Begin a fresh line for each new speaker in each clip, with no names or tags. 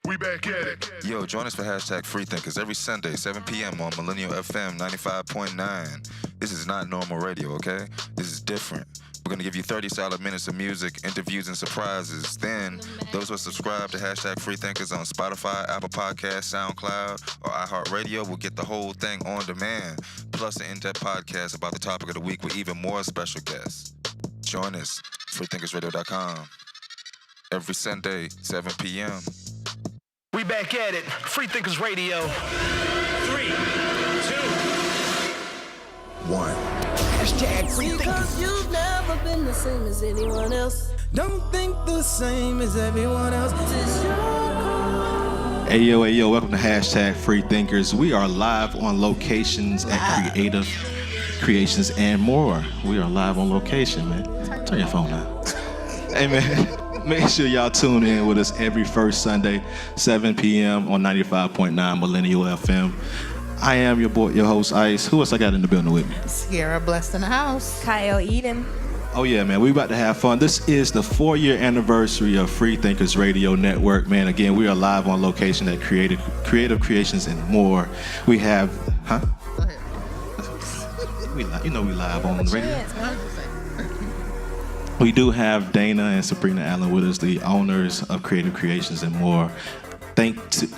We back at it.
Yo, join us for hashtag Freethinkers every Sunday, 7 p.m. on Millennial FM 95.9. This is not normal radio, okay? This is different. We're going to give you 30 solid minutes of music, interviews, and surprises. Then, those who are subscribed to hashtag Freethinkers on Spotify, Apple Podcasts, SoundCloud, or iHeartRadio will get the whole thing on demand, plus an in-depth podcast about the topic of the week with even more special guests. Join us, freethinkersradio.com, every Sunday, 7 p.m.
We back at it. Freethinkers Radio. 3, 2,
1.
Hashtag Freethinkers.
Because you've never been the same as anyone else.
Don't think the same as everyone else.
This is your call.
Hey yo, welcome to hashtag Freethinkers. We are live on locations at Creative Creations and more. We are live on location, man. Turn your phone on. Hey man, make sure y'all tune in with us every first Sunday, 7 p.m. on 95.9 Millennial FM. I am your boy, your host, Ice. Who else I got in the building with me?
Sierra Blessed in the house.
Kyle Eden.
Oh yeah, man, we about to have fun. This is the 4-year anniversary of Freethinkers Radio Network, man. Again, we are live on location at Creative Creations and more. We have,
Go ahead.
we live on the radio. We do have Dana and Sabrina Allen with us, the owners of Creative Creations and more.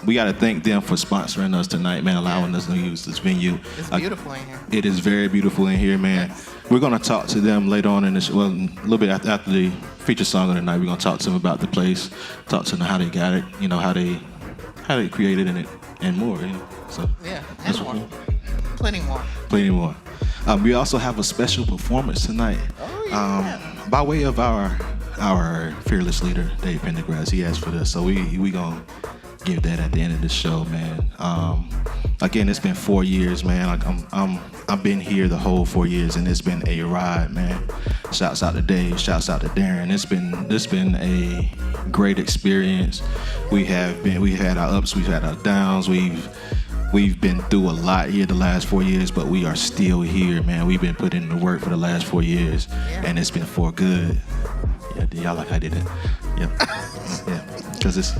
We got to thank them for sponsoring us tonight, man, allowing us to use this venue.
It's beautiful in here.
It is very beautiful in here, man. We're going to talk to them later on in this, well, a little bit after the feature song of the night. We're going to talk to them about the place, talk to them how they got it, you know, how they created it and more, you know. So
Yeah,
that's
and
what
more. Plenty more.
Plenty more. We also have a special performance tonight.
Oh, yeah.
By way of our fearless leader, Dave Pendergrass. He asked for this, so we gonna give that at the end of the show, man. Again, it's been 4 years, man. I've been here the whole 4 years, and it's been a ride, man. Shouts out to Dave, shouts out to Darren. It's been a great experience. We had our ups, we've had our downs. We've been through a lot here the last 4 years, but we are still here, man. We've been putting in the work for the last 4 years, and it's been for good. Yeah, y'all like I did it. Yep. Yeah, because it's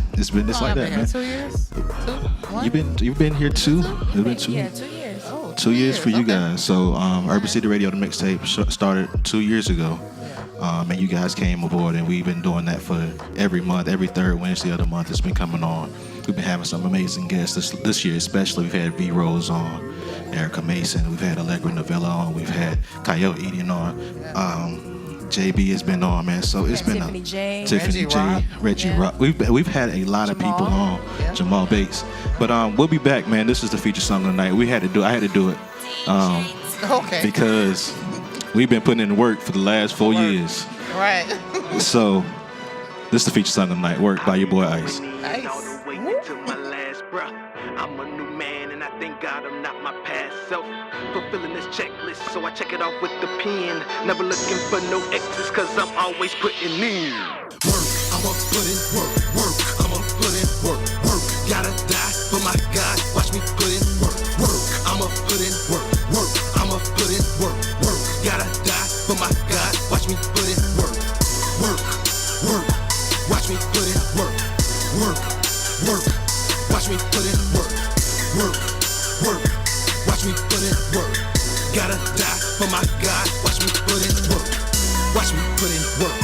like that, man.
2 years? 2? 1?
You've been here too. It's been 2.
Yeah, 2 years.
Oh,
2 years for you
okay.
guys. So Urban City Radio, the mixtape started 2 years ago. And you guys came aboard, and we've been doing that for every month, every third Wednesday of the month. It's been coming on. We've been having some amazing guests this year, especially. We've had V Rose on, Erica Mason. We've had Allegra Novella on. We've had Kyle Eden on. JB has been on, man. So it's been
Tiffany J.
Tiffany J. Reggie Rock. We've had a lot of people on.
Yeah.
Jamal Bates. But we'll be back, man. This is the feature song of the night. I had to do it.
Okay.
Because we've been putting in work for the last 4 years.
Right.
So, this is the feature song of the night. Work by your boy Ice.
Nice.
To my last breath. I'm a new man and I thank God I'm not my past self. Fulfilling this checklist, so I check it off with the pen. Never looking for no exes, cause I'm always putting in
Work, I'ma put in work, I'ma put in work. Gotta die for my God, watch me put in work. I'ma put in work, I'ma put in work. Gotta die for my God, watch me put in work. Watch me put in work. Watch me put in work. Watch me put in work. Gotta die for my God, watch me put in work. Watch me put in work.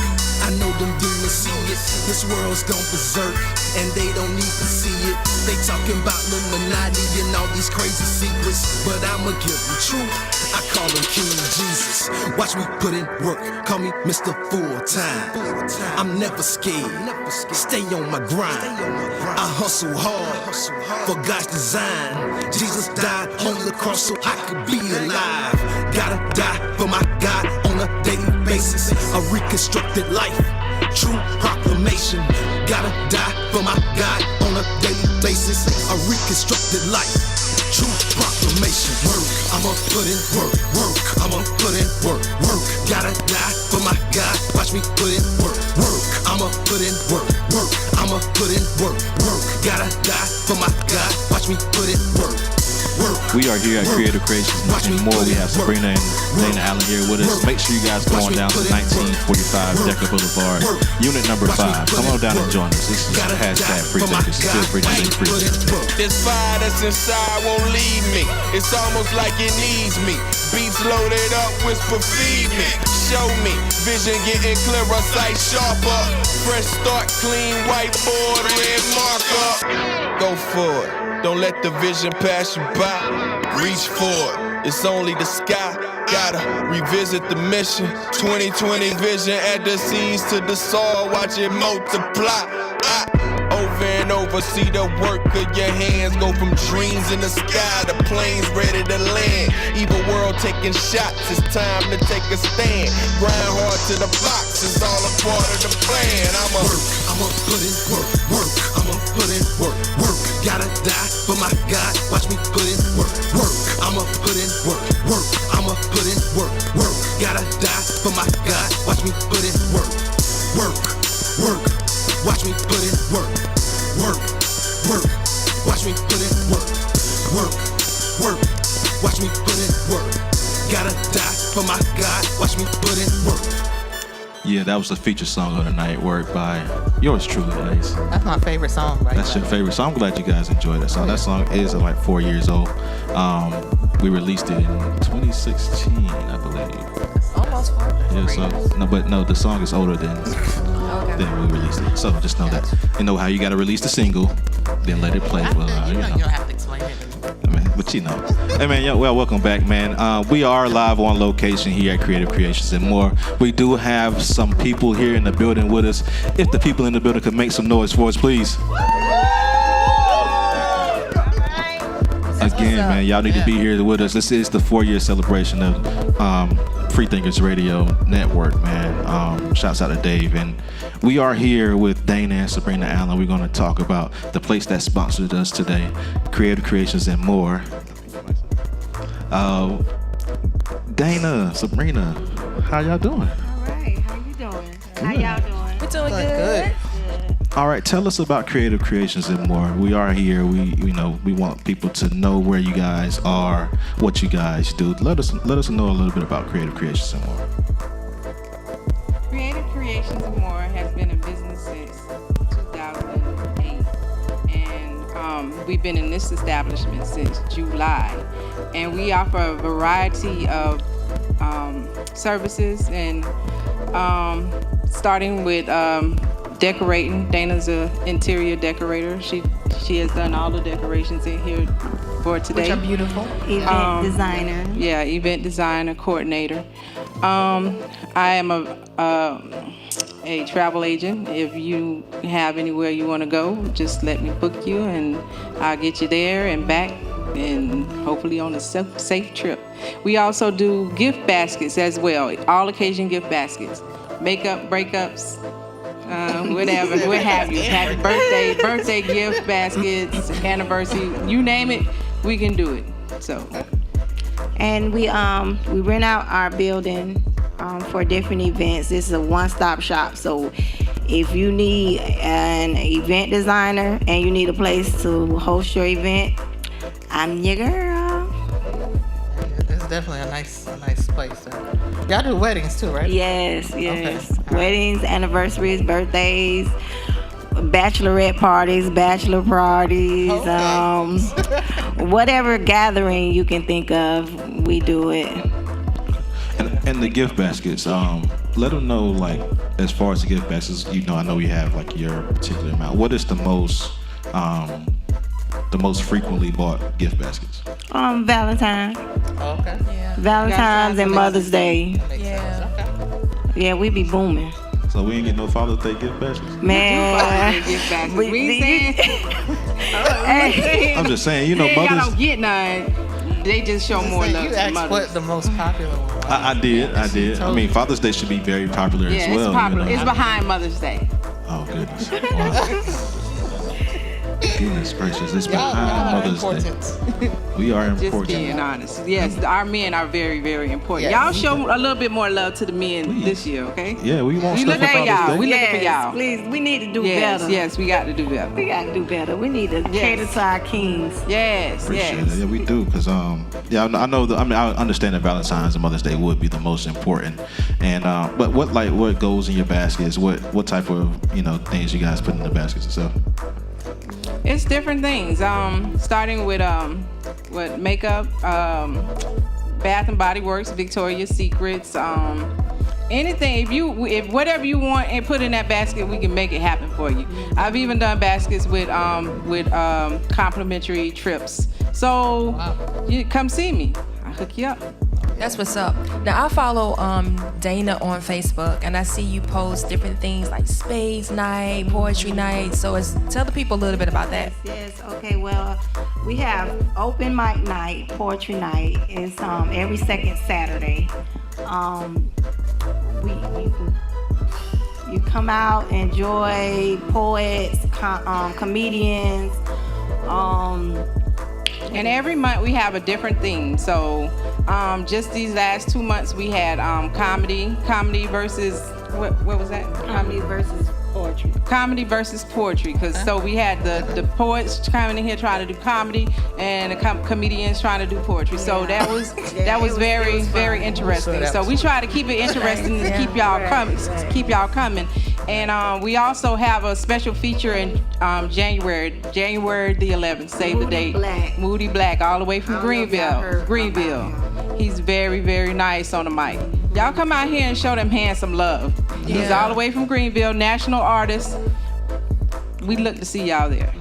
I know them demons see it. This world's gone berserk, and they don't even see it. They talking about Illuminati and all these crazy secrets, but I'ma give them truth. I call him King Jesus. Watch me put in work. Call me Mr. Full Time. I'm never scared. Stay on my grind. I hustle hard for God's design. Jesus died on the cross so I could be alive. Gotta die for my God on a daily basis. A reconstructed life, true proclamation. Gotta die for my God on a daily basis. A reconstructed life, true proclamation. Work, I'ma put in work. I'ma put in work. Gotta die for my God, watch me put in work. I'ma put in work. I'ma put in work. Gotta die for my God, watch me put in work.
We are here at Creative Creations and more. We have Sabrina and Dana Allen here with us. Make sure you guys go on down to 1945 Decker Boulevard, unit number 5. Come on down and join us. This is hashtag Freethinkers. Feel free to say free.
This fire that's inside won't leave me. It's almost like it needs me. Beats loaded up, whisper feed me. Show me, vision getting clearer, sight sharper. Fresh start, clean whiteboard, red marker. Go for it. Don't let the vision pass you by. Reach for it. It's only the sky. Gotta revisit the mission. 2020 vision, add the seeds to the soil. Watch it multiply. Over and over, see the work of your hands. Go from dreams in the sky to planes ready to land. Evil world taking shots, it's time to take a stand. Grind hard to the box, it's all a part of the plan.
I'ma put in work. I'ma put in work. Gotta die for my God, watch me put in work. I'ma put in work. I'ma put in work. Gotta die for my God, watch me put in work. Watch me put in work. Watch me put in work. Watch me put in work. Gotta die for my God, watch me put in work.
Yeah, that was the feature song of the night, work by yours truly, Ace.
That's my favorite song right
That's your favorite song. I'm glad you guys enjoyed that song. That song is like 4 years old. We released it in 2016, I believe.
Almost 4.
Yeah, so the song is older than we released it. So just know that. You know how you gotta release the single, then let it play. Well,
you don't have to explain it.
But you know. Hey man, welcome back, man. We are live on location here at Creative Creations and more. We do have some people here in the building with us. If the people in the building could make some noise for us, please. Again, man, y'all need to be here with us. This is the 4-year celebration of Freethinkers Radio Network, man. Shouts out to Dave. And we are here with Dana and Sabrina Allen. We're going to talk about the place that sponsored us today, Creative Creations and more. Dana, Sabrina, how y'all doing?
All right, how you doing? How y'all doing? We're doing good.
All right, tell us about Creative Creations and more. We are here. We want people to know where you guys are, what you guys do. Let us know a little bit about Creative Creations and more.
Creative Creations and More has been in business since 2008, and we've been in this establishment since July, and we offer a variety of services, and starting with decorating. Dana's an interior decorator. She has done all the decorations in here for today.
Which are beautiful. Event designer.
Yeah, event designer, coordinator. I am a travel agent. If you have anywhere you want to go, just let me book you and I'll get you there and back, and hopefully on a safe trip. We also do gift baskets as well, all occasion gift baskets. Makeup, breakups, whatever, what have you. Happy birthday gift baskets, anniversary, you name it, we can do it. So.
And we rent out our building for different events. This is a one-stop shop. So if you need an event designer and you need a place to host your event, I'm your girl.
It's definitely a nice place. Y'all do weddings too, right?
Yes.
Okay.
Weddings, anniversaries, birthdays, bachelorette parties, bachelor parties, whatever gathering you can think of, we do it.
And the gift baskets, let them know, like, as far as the gift baskets, I know you have like your particular amount. What is the most frequently bought gift baskets?
Valentine's.
Oh, okay. Yeah.
Valentine's and Mother's Day.
Yeah. Okay.
Yeah, we be booming.
So we ain't get no Father's Day gift baskets?
Man.
Gift baskets. We saying.
I'm just saying,
Y'all
Mother's.
don't get none. They just show more love
You
to
asked
mothers.
what the most popular one was.
I did. I mean, Father's Day should be very popular as well.
It's popular. It's behind Mother's Day.
Oh, goodness. Wow. Goodness gracious, it's
Y'all
behind
are
Mother's
important.
Day. We are
Just
important.
being honest. Yes, our men are very, very important.
Yes.
Y'all show a little bit more love to the men
Please.
this year, okay?
Yeah, we want
We
stuff
looking for
for Father's
y'all.
Day.
We looking for
Yes,
y'all.
please. We need to do
Yes,
better.
yes, we got to do better.
We got to do better. We need to cater to our kings.
Yes,
Appreciate
yes.
it. Yeah, we do, cause yeah, I know. I understand that Valentine's and Mother's Day would be the most important, and but what goes in your baskets? What type of things you guys put in the baskets and stuff?
It's different things. Starting with makeup, Bath and Body Works, Victoria's Secrets, anything. If whatever you want and put in that basket, we can make it happen for you. I've even done baskets with complimentary trips. So you come see me. I'll hook you up.
That's what's up. Now I follow Dana on Facebook, and I see you post different things like spades night, poetry night. So tell the people a little bit about that.
Yes. Okay. Well, we have open mic night, poetry night. It's every second Saturday. You come out, enjoy poets, comedians.
And every month we have a different theme. So just these last 2 months we had comedy versus what was that?
Comedy versus poetry.
Comedy versus poetry, so we had the poets coming in here trying to do comedy, and the comedians trying to do poetry. So that was very very interesting. So we try to keep it interesting to keep y'all coming. And we also have a special feature in January the 11th. Save the date.
Black.
Moody Black, all the way from Greenville. He's very very nice on the mic. Y'all come out here and show them handsome love. He's all the way from Greenville, national artist. We look to see y'all there.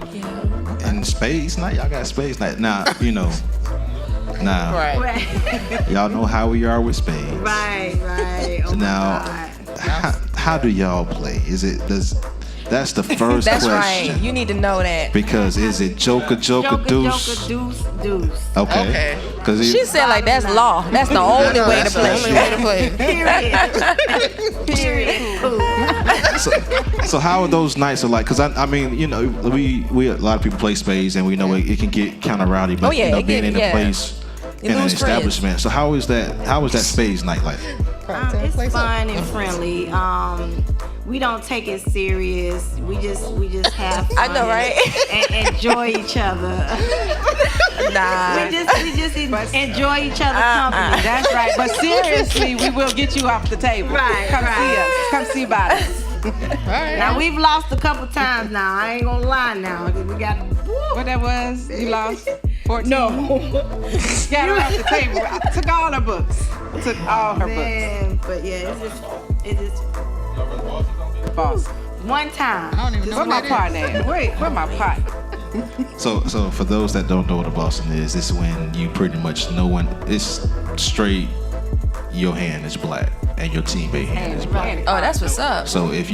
And spades night, y'all got spades night. Now,
Right.
y'all know how we are with spades.
Right. Oh
Now, how do y'all play? That's the first
That's
question.
right. You need to know that.
Because is it joker, deuce?
Deuce.
Okay.
She said like that's law. That's the only way to play.
Period.
So how are those nights are like? Because I mean, we a lot of people play spades, and we know it can get kind of rowdy. But being in a place, in an establishment. So how is that spades night like?
It's fun and friendly. We don't take it serious. We just have fun.
I know, right?
And enjoy each other.
Nah.
We just enjoy each other's company.
That's right. But seriously, we will get you off the table.
Right.
See us. Come see about us.
Now we've lost a couple times. Now I ain't gonna lie. Now we got.
What that was? You lost 14?
No.
Got her off the table. I took all her books. Took all her books.
But yeah, it's just.
Boss.
One time.
I don't even know
Where my partner at? Wait, where my partner?
So for those that don't know what a Boston is, it's when you pretty much it's straight. Your hand is black and your teammate hand is black.
Oh, that's what's up.
So if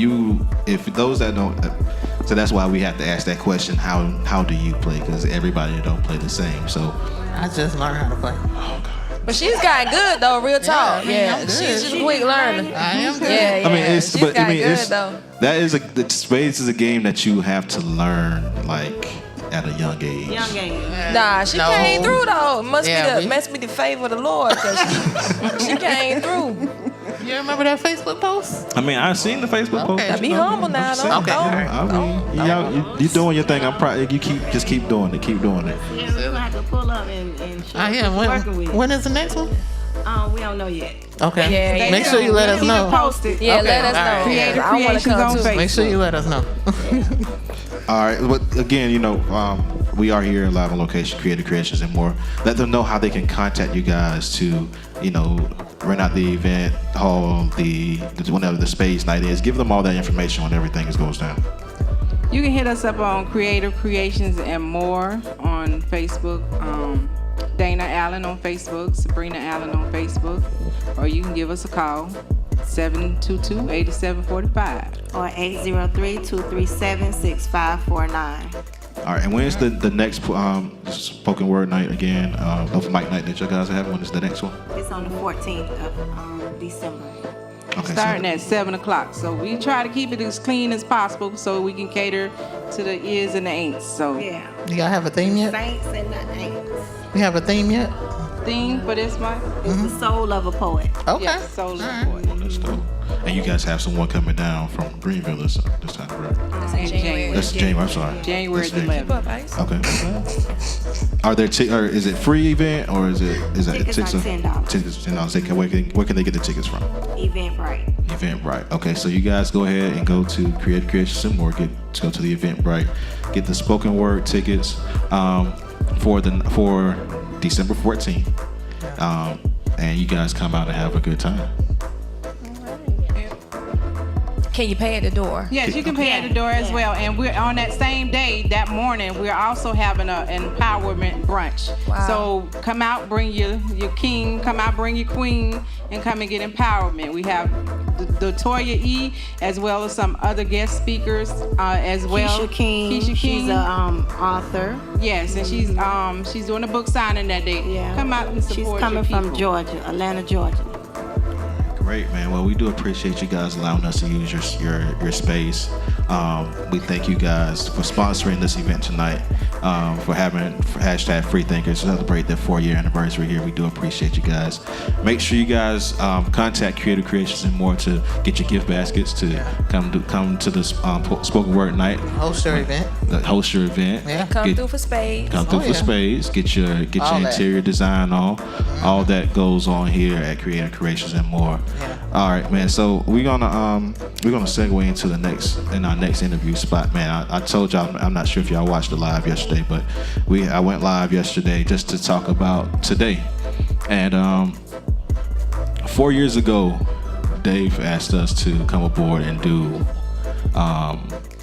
those that don't, so that's why we have to ask that question. How do you play? Because everybody don't play the same. So
I just learned how to play.
Oh God.
But she's gotten good though, real talk.
Yeah, I'm good.
She's just a quick learner.
I am good.
Yeah,
I mean,
she's gotten good though.
the spades is a game that you have to learn like at a young age.
Young age.
Nah, she came through though. Must
Yeah,
be the favor of the Lord, cause she came through.
You remember that Facebook post?
I mean, I've seen the Facebook post.
Now be humble now.
You doing your thing. I'm proud. You keep doing it. Keep doing it.
Yeah, we're gonna have to pull up and show
I
what
am.
we're working with.
When is the next one?
We don't know yet.
Okay.
Yeah,
Make sure you let us know.
Post it.
Yeah,
Okay,
let us
all
know.
right.
Creative
I wanna
Creations
come
on
too.
Facebook.
Make sure you let us know.
All right, but again, we are here live on location, Creative Creations and more. Let them know how they can contact you guys to, rent out the event hall, whenever the space night is. Give them all that information when everything goes down.
You can hit us up on Creative Creations and more on Facebook. Dana Allen on Facebook, Sabrina Allen on Facebook, or you can give us a call, 722-8745.
Or 803-237-6549.
All right, and when is the next spoken word night again? Open mic night that you guys are having. When is the next one?
It's on the 14th of December.
Okay,
starting at 7 o'clock. So we try to keep it as clean as possible so we can cater to the is and the ain'ts. So
Yeah.
You gotta have a theme yet?
Saints and the ain'ts.
You have a theme yet?
theme for this month?
It's the soul of a poet.
Okay.
Yes, soul of a poet.
That's dope. And you guys have someone coming down from Greenville this time, correct?
That's in January.
That's January. I'm sorry.
January
That's
11th.
Keep up, Ice.
Okay. Are there or is it free event or is that
Tickets are $10.
Tickets are $10. Where can they get the tickets from?
Eventbrite.
Eventbrite. Okay, so you guys go ahead and go to Creative Creations and more. Go to the Eventbrite. Get the spoken word tickets for December 14th. And you guys come out and have a good time.
Can you pay at the door?
Yes, you can pay at the door as well. And we're on that same day, that morning, we're also having an empowerment brunch.
Wow.
So come out, bring your king, come out, bring your queen, and come and get empowerment. We have the Toya E, as well as some other guest speakers as well.
Keisha King. She's a author.
Yes, and she's doing a book signing that day.
Yeah.
Come out and support
She's
your
coming from
people.
Georgia, Atlanta, Georgia.
Great, man. Well, we do appreciate you guys allowing us to use your space. We thank you guys for sponsoring this event tonight, for having hashtag Freethinkers celebrate their 4-year anniversary here. We do appreciate you guys. Make sure you guys contact Creative Creations and more to get your gift baskets to come to the spoken word night.
Host your event.
Host your event.
Yeah.
Come through for spades.
Come through for spades. Get your
All that.
interior design on. All that goes on here at Creative Creations and more.
Yeah.
All right, man. So we're gonna segue into our next interview spot, man. I told y'all I'm not sure if y'all watched the live yesterday, but I went live yesterday just to talk about today. And 4 years ago, Dave asked us to come aboard and do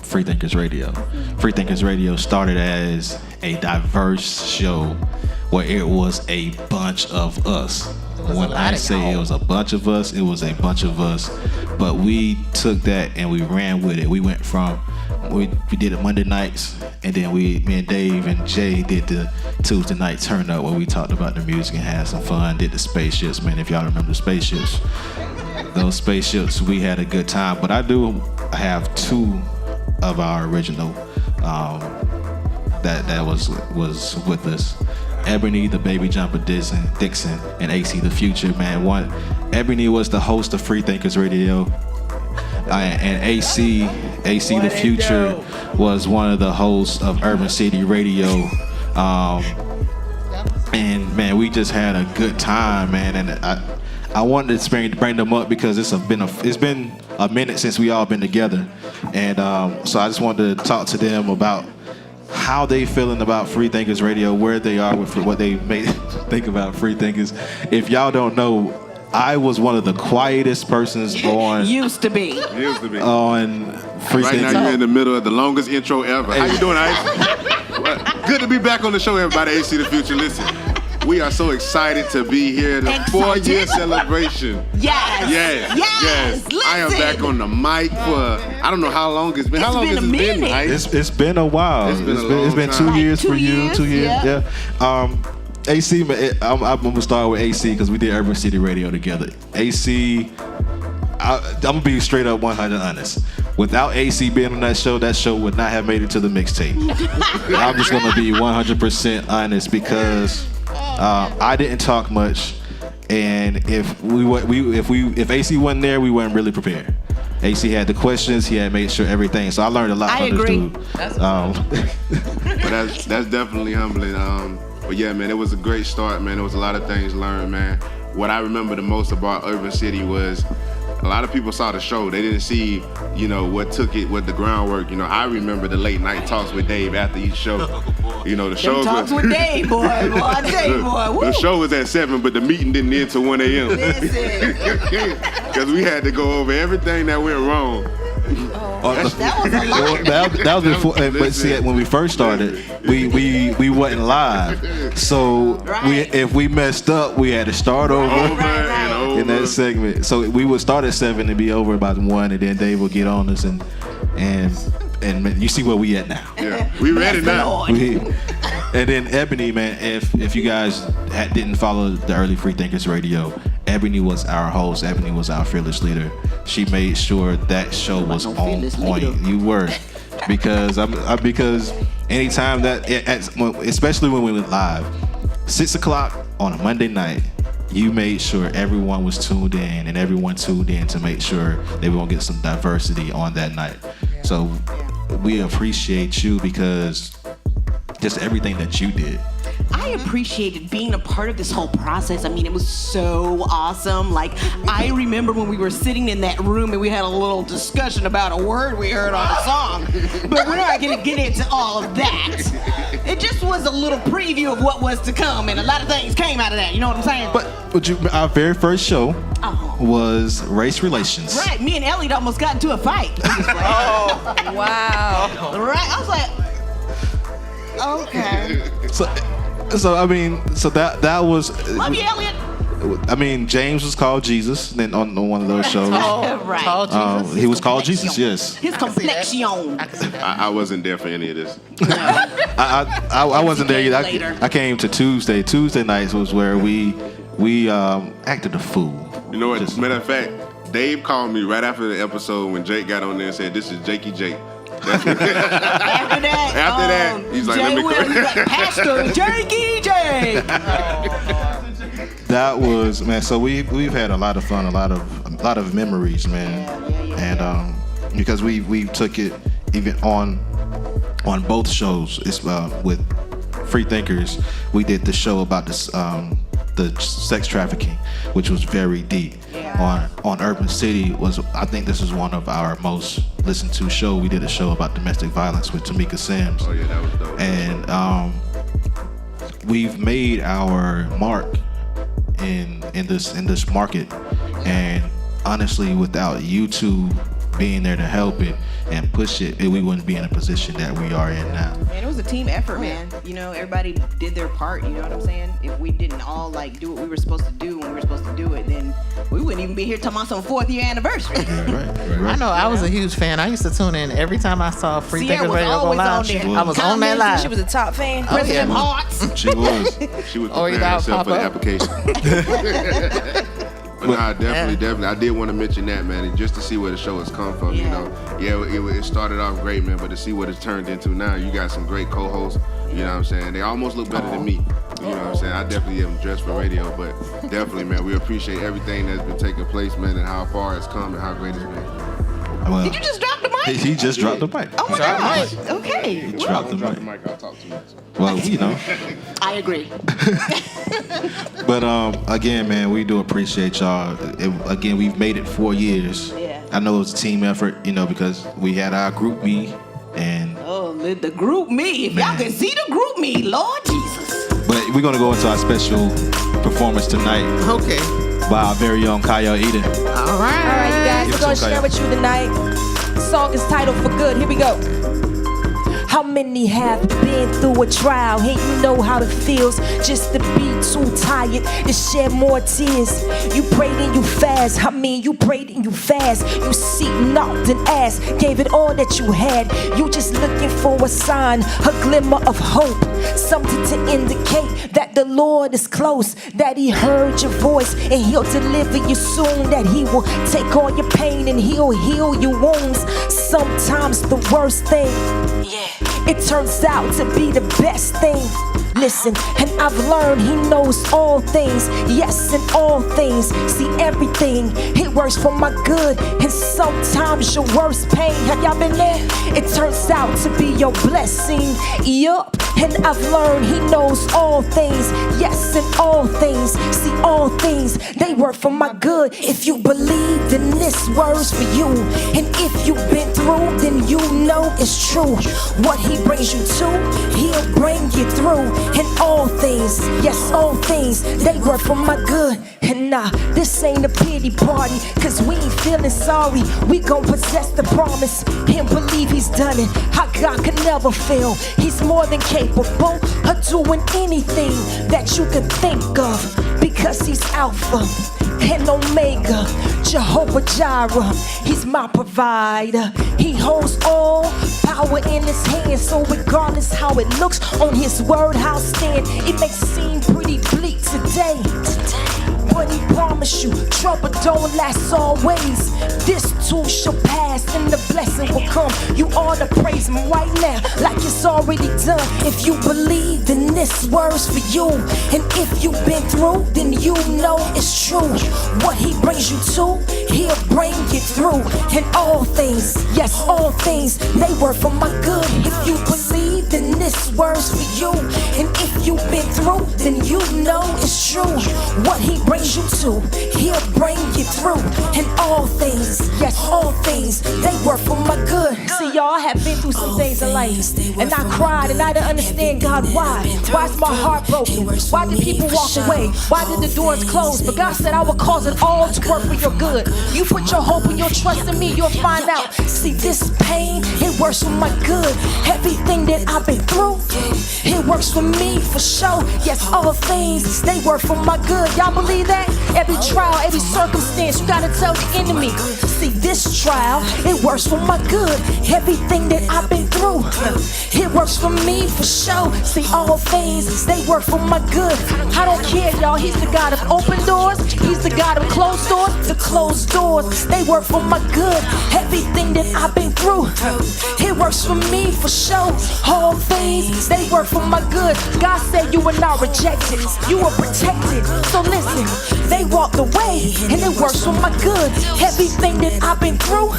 Freethinkers Radio. Freethinkers Radio started as a diverse show where it was a bunch of us. When I say it was a bunch of us, it was a bunch of us. But we took that and we ran with it. We went from, we did it Monday nights, and then me and Dave and Jay did the Tuesday night turn up where we talked about the music and had some fun, did the spaceships, man. If y'all remember the spaceships, those spaceships, we had a good time. But I do have two of our original that was with us. Ebony, the baby jumper Dixon, and AC the Future, man. Ebony was the host of Freethinkers Radio, and AC the Future was one of the hosts of Urban City Radio. And man, we just had a good time, man. And I wanted to bring them up because it's been a minute since we all been together, and so I just wanted to talk to them about how they feeling about Freethinkers Radio, where they are with what they may think about Freethinkers. If y'all don't know, I was one of the quietest persons on
Used to be.
on Freethinkers.
Right now you're in the middle of the longest intro ever. How you doing, Ice? Good to be back on the show, everybody. AC the Future. Listen, we are so excited to be here. The 4-year celebration. Yes. I am back on the mic for I don't know how long it's been. How long has it been, Ice?
It's been a while. It's been 2 years for you. 2 years. Yeah. AC, I'm gonna start with AC because we did Urban City Radio together. AC, I'm gonna be straight up 100 honest. Without AC being on that show would not have made it to the mixtape. I'm just gonna be 100% honest because I didn't talk much, and if AC wasn't there, we weren't really prepared. AC had the questions, he had made sure everything. So I learned a lot from this dude.
But that's definitely humbling. But yeah, man, it was a great start, man. There was a lot of things learned, man. What I remember the most about Urban City was a lot of people saw the show. They didn't see, what the groundwork. I remember the late night talks with Dave after each show. The show
Talks with Dave, boy. I tell you, boy. Woo.
The show was at 7, but the meeting didn't end till 1 a.m. Because we had to go over everything that went wrong.
That was a lot.
That was before. But see, when we first started, we wasn't live. So if we messed up, we had to start over in that segment. So we would start at 7 and be over about 1, and then Dave would get on us and you see where we at now.
Yeah, we ready now.
And then Ebony, man, if you guys didn't follow the early Freethinkers Radio, Ebony was our host. Ebony was our fearless leader. She made sure that show was on point. You were, because because anytime that, especially when we went live, 6 o'clock on a Monday night, you made sure everyone was tuned in, and everyone tuned in to make sure they were gonna get some diversity on that night. Yeah. So we appreciate you because just everything that you did.
I appreciated being a part of this whole process. I mean, it was so awesome. Like, I remember when we were sitting in that room and we had a little discussion about a word we heard on a song. But we're not going to get into all of that. It just was a little preview of what was to come, and a lot of things came out of that. You know what I'm saying?
But our very first show was race relations.
Right. Me and Elliot almost got into a fight.
Oh, wow.
Right. I was like, okay.
So I mean, that was.
Love you, Elliot.
I mean, James was called Jesus then on one of those shows.
Right.
Called Jesus?
He was called Jesus, yes.
His complexion.
I wasn't there for any of this.
I wasn't there either. I came to Tuesday. Tuesday nights was where we acted a fool.
You know what? As a matter of fact, Dave called me right after the episode when Jake got on there and said, "This is Jakey Jake."
After
that, he's like,
Jay
"Let me
like, Pastor Jakey Jake."
That was, man. So we've had a lot of fun, a lot of memories, man. And because we took it even on both shows. It's with Freethinkers. We did the show about this the sex trafficking, which was very deep. On Urban City I think this is one of our most listened to show. We did a show about domestic violence with Tamika Sims.
Oh yeah, that was dope.
And we've made our mark in this market, and honestly, without YouTube being there to help it and push it, we wouldn't be in a position that we are in now.
Man, it was a team effort, man. You know, everybody did their part, you know what I'm saying? If we didn't all like do what we were supposed to do when we were supposed to do it, then we wouldn't even be here talking about some 4th year anniversary.
Right.
I know, I was a huge fan. I used to tune in every time I saw Freethinkers Radio go live.
I
was on that live.
She was a top fan.
President Hearts.
She was.
She was preparing herself for the application. But nah, definitely. I did want to mention that, man, and just to see where the show has come from. You know, it started off great, man, but to see what it's turned into now, you got some great co-hosts. You know what I'm saying? They almost look better than me. You know what I'm saying? I definitely am dressed for radio, but definitely, man, we appreciate everything that's been taking place, man, and how far it's come and how great it's been.
Well,
did you just drop the mic?
He just dropped the mic.
Oh my gosh. Okay.
He dropped the mic.
I'll talk too much.
Well, you know.
I agree.
But again, man, we do appreciate y'all. Again, we've made it 4 years.
Yeah.
I know it's a team effort, you know, because we had our group me and.
Oh, the group me. If y'all can see the group me, Lord Jesus.
But we're gonna go into our special performance tonight.
Okay.
By our very own Kyle Eden.
All right.
All right, you guys, we're gonna share with you tonight. The song is titled For Good. Here we go. How many have been through a trial? And you know how it feels just to be too tired to shed more tears. You prayed and you fast. You prayed and you fast. You seek, knocked and asked, gave it all that you had. You just looking for a sign, a glimmer of hope, something to indicate that the Lord is close, that He heard your voice and He'll deliver you soon, that He will take all your pain and He'll heal your wounds. Sometimes the worst thing, it turns out to be the best thing. Listen, and I've learned He knows all things, yes, in all things. See everything, it works for my good, and sometimes your worst pain. Have y'all been there? It turns out to be your blessing. Yup, and I've learned He knows all things, yes, in all things. See all things, they work for my good. If you believe, then this word's for you. And if you've been through, then you know it's true. What He brings you to, He'll bring you through. And all things, yes, all things, they work for my good. And nah, this ain't a pity party, cause we ain't feeling sorry. We gon' possess the promise and believe He's done it. How God can never fail. He's more than capable of doing anything that you can think of, because He's Alpha and Omega, Jehovah Jireh, He's my provider. He holds all power in His hands, so regardless how it looks on His word, I'll stand. It may seem pretty bleak today, but But he promised you trouble don't last always. This too shall pass and the blessing will come. You ought to praise him right now like it's already done. If you believe, then this word's for you. And if you've been through, then you know it's true. What he brings you to, he'll bring you through. And all things, yes, all things, they work for my good. If you believe, then this word's for you. And if you've been through, then you know it's true. What he brings you to, he'll bring you through. And all things, yes, all things, they work for my good. See, y'all, I have been through some things in life, and I cried, and I didn't understand God why. Why's my heart broken? Why did people walk away? Why did the doors close? But God said I will cause it all to work for your good. You put your hope and your trust in me, you'll find out. See, this pain, it works for my good. Everything that I've been through, it works for me, for sure. Yes, all things, they work for my good. Y'all believe that? Every trial, every circumstance, you gotta tell the enemy. See, this trial, it works for my good. Everything that I've been through, it works for me, for sure. See, all things, they work for my good. I don't care, y'all. He's the God of open doors. He's the God of closed doors. The closed doors, they work for my good. Everything that I've been through, it works for me, for sure. All things, they work for my good. God said you were not rejected, you were protected. So listen, they walked away, and it works for my good. Everything that I've been through,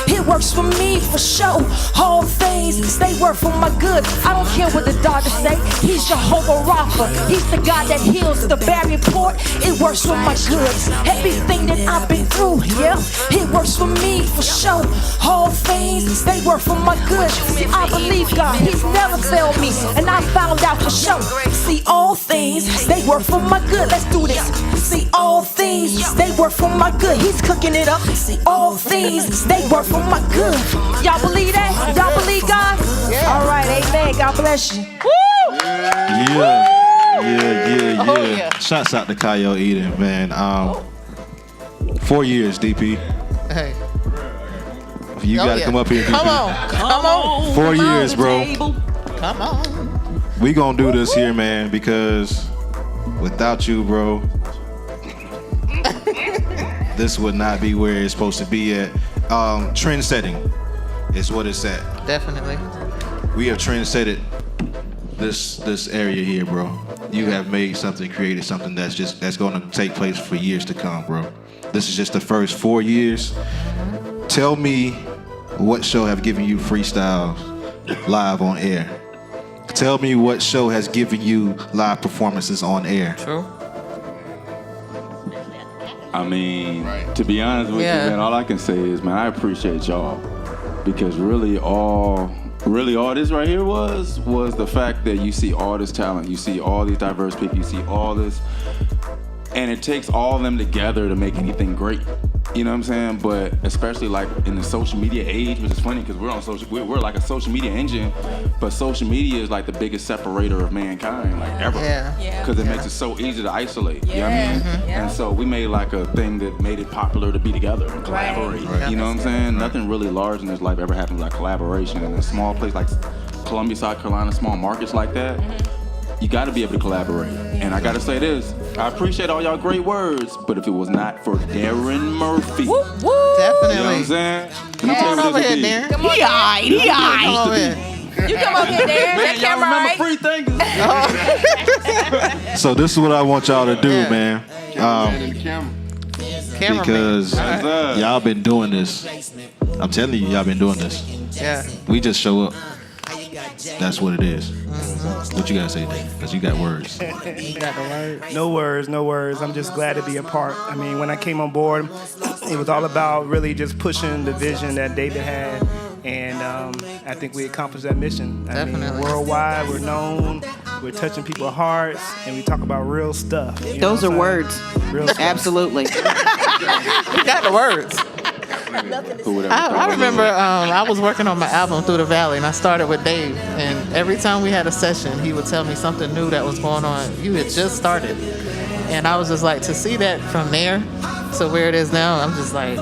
it works for me, for sure. All things, they work for my good. I don't care what the doctors say. He's Jehovah Rapha. He's the God that heals the bad report. It works for my good. Everything that I've been through, yeah, it works for me, for sure. All things, they work for my good. See, I believe God. He's never failed me, and I found out for sure. See, all things, they work for my good. Let's do this. See, all things, they work for my good. He's cooking it up. See, all things, they work for my good. Y'all believe that? Y'all believe God? All right, amen. God bless you. Woo!
Yeah.
Oh, yeah.
Shouts out to Kyle Eden, man. 4 years, DP.
Hey.
You gotta come up here, DP.
Come on.
4 years, bro.
Come on.
We gonna do this here, man, because without you, bro, this would not be where it's supposed to be at. Trend setting is what it's at.
Definitely.
We have trend set it this area here, bro. You have made something, created something that's gonna take place for years to come, bro. This is just the first 4 years. Tell me what show have given you freestyles live on air. Tell me what show has given you live performances on air.
True.
I mean, to be honest with you, man, all I can say is, man, I appreciate y'all, because really all this right here was the fact that you see all this talent, you see all these diverse people, you see all this, and it takes all of them together to make anything great. You know what I'm saying? But especially like in the social media age, which is funny because we're like a social media engine, but social media is like the biggest separator of mankind, like ever. Because it makes it so easy to isolate. You know what I mean? And so we made like a thing that made it popular to be together and collaborate. You know what I'm saying? Nothing really large in this life ever happens like collaboration. In a small place like Columbia, South Carolina, small markets like that, you got to be able to collaborate. And I got to say this, I appreciate all y'all great words, but if it was not for Darren Murphy,
Woo,
you know what I'm saying?
Come on over here, Darren.
Come on,
He aight.
Come over here.
You come over here, Darren.
Man, y'all remember Freethinkers?
So this is what I want y'all to do, man. Because y'all been doing this. I'm telling you, y'all been doing this.
Yeah.
We just show up. That's what it is. What you gotta say, Dave? Because you got words.
You got the word.
No words. I'm just glad to be a part. I mean, when I came on board, it was all about really just pushing the vision that David had. And I think we accomplished that mission. I mean, worldwide, we're known. We're touching people's hearts, and we talk about real stuff.
Those are words.
Real stuff.
Absolutely.
You got the words. I remember I was working on my album Through the Valley, and I started with Dave. And every time we had a session, he would tell me something new that was going on. You had just started. And I was just like, to see that from there to where it is now, I'm just like,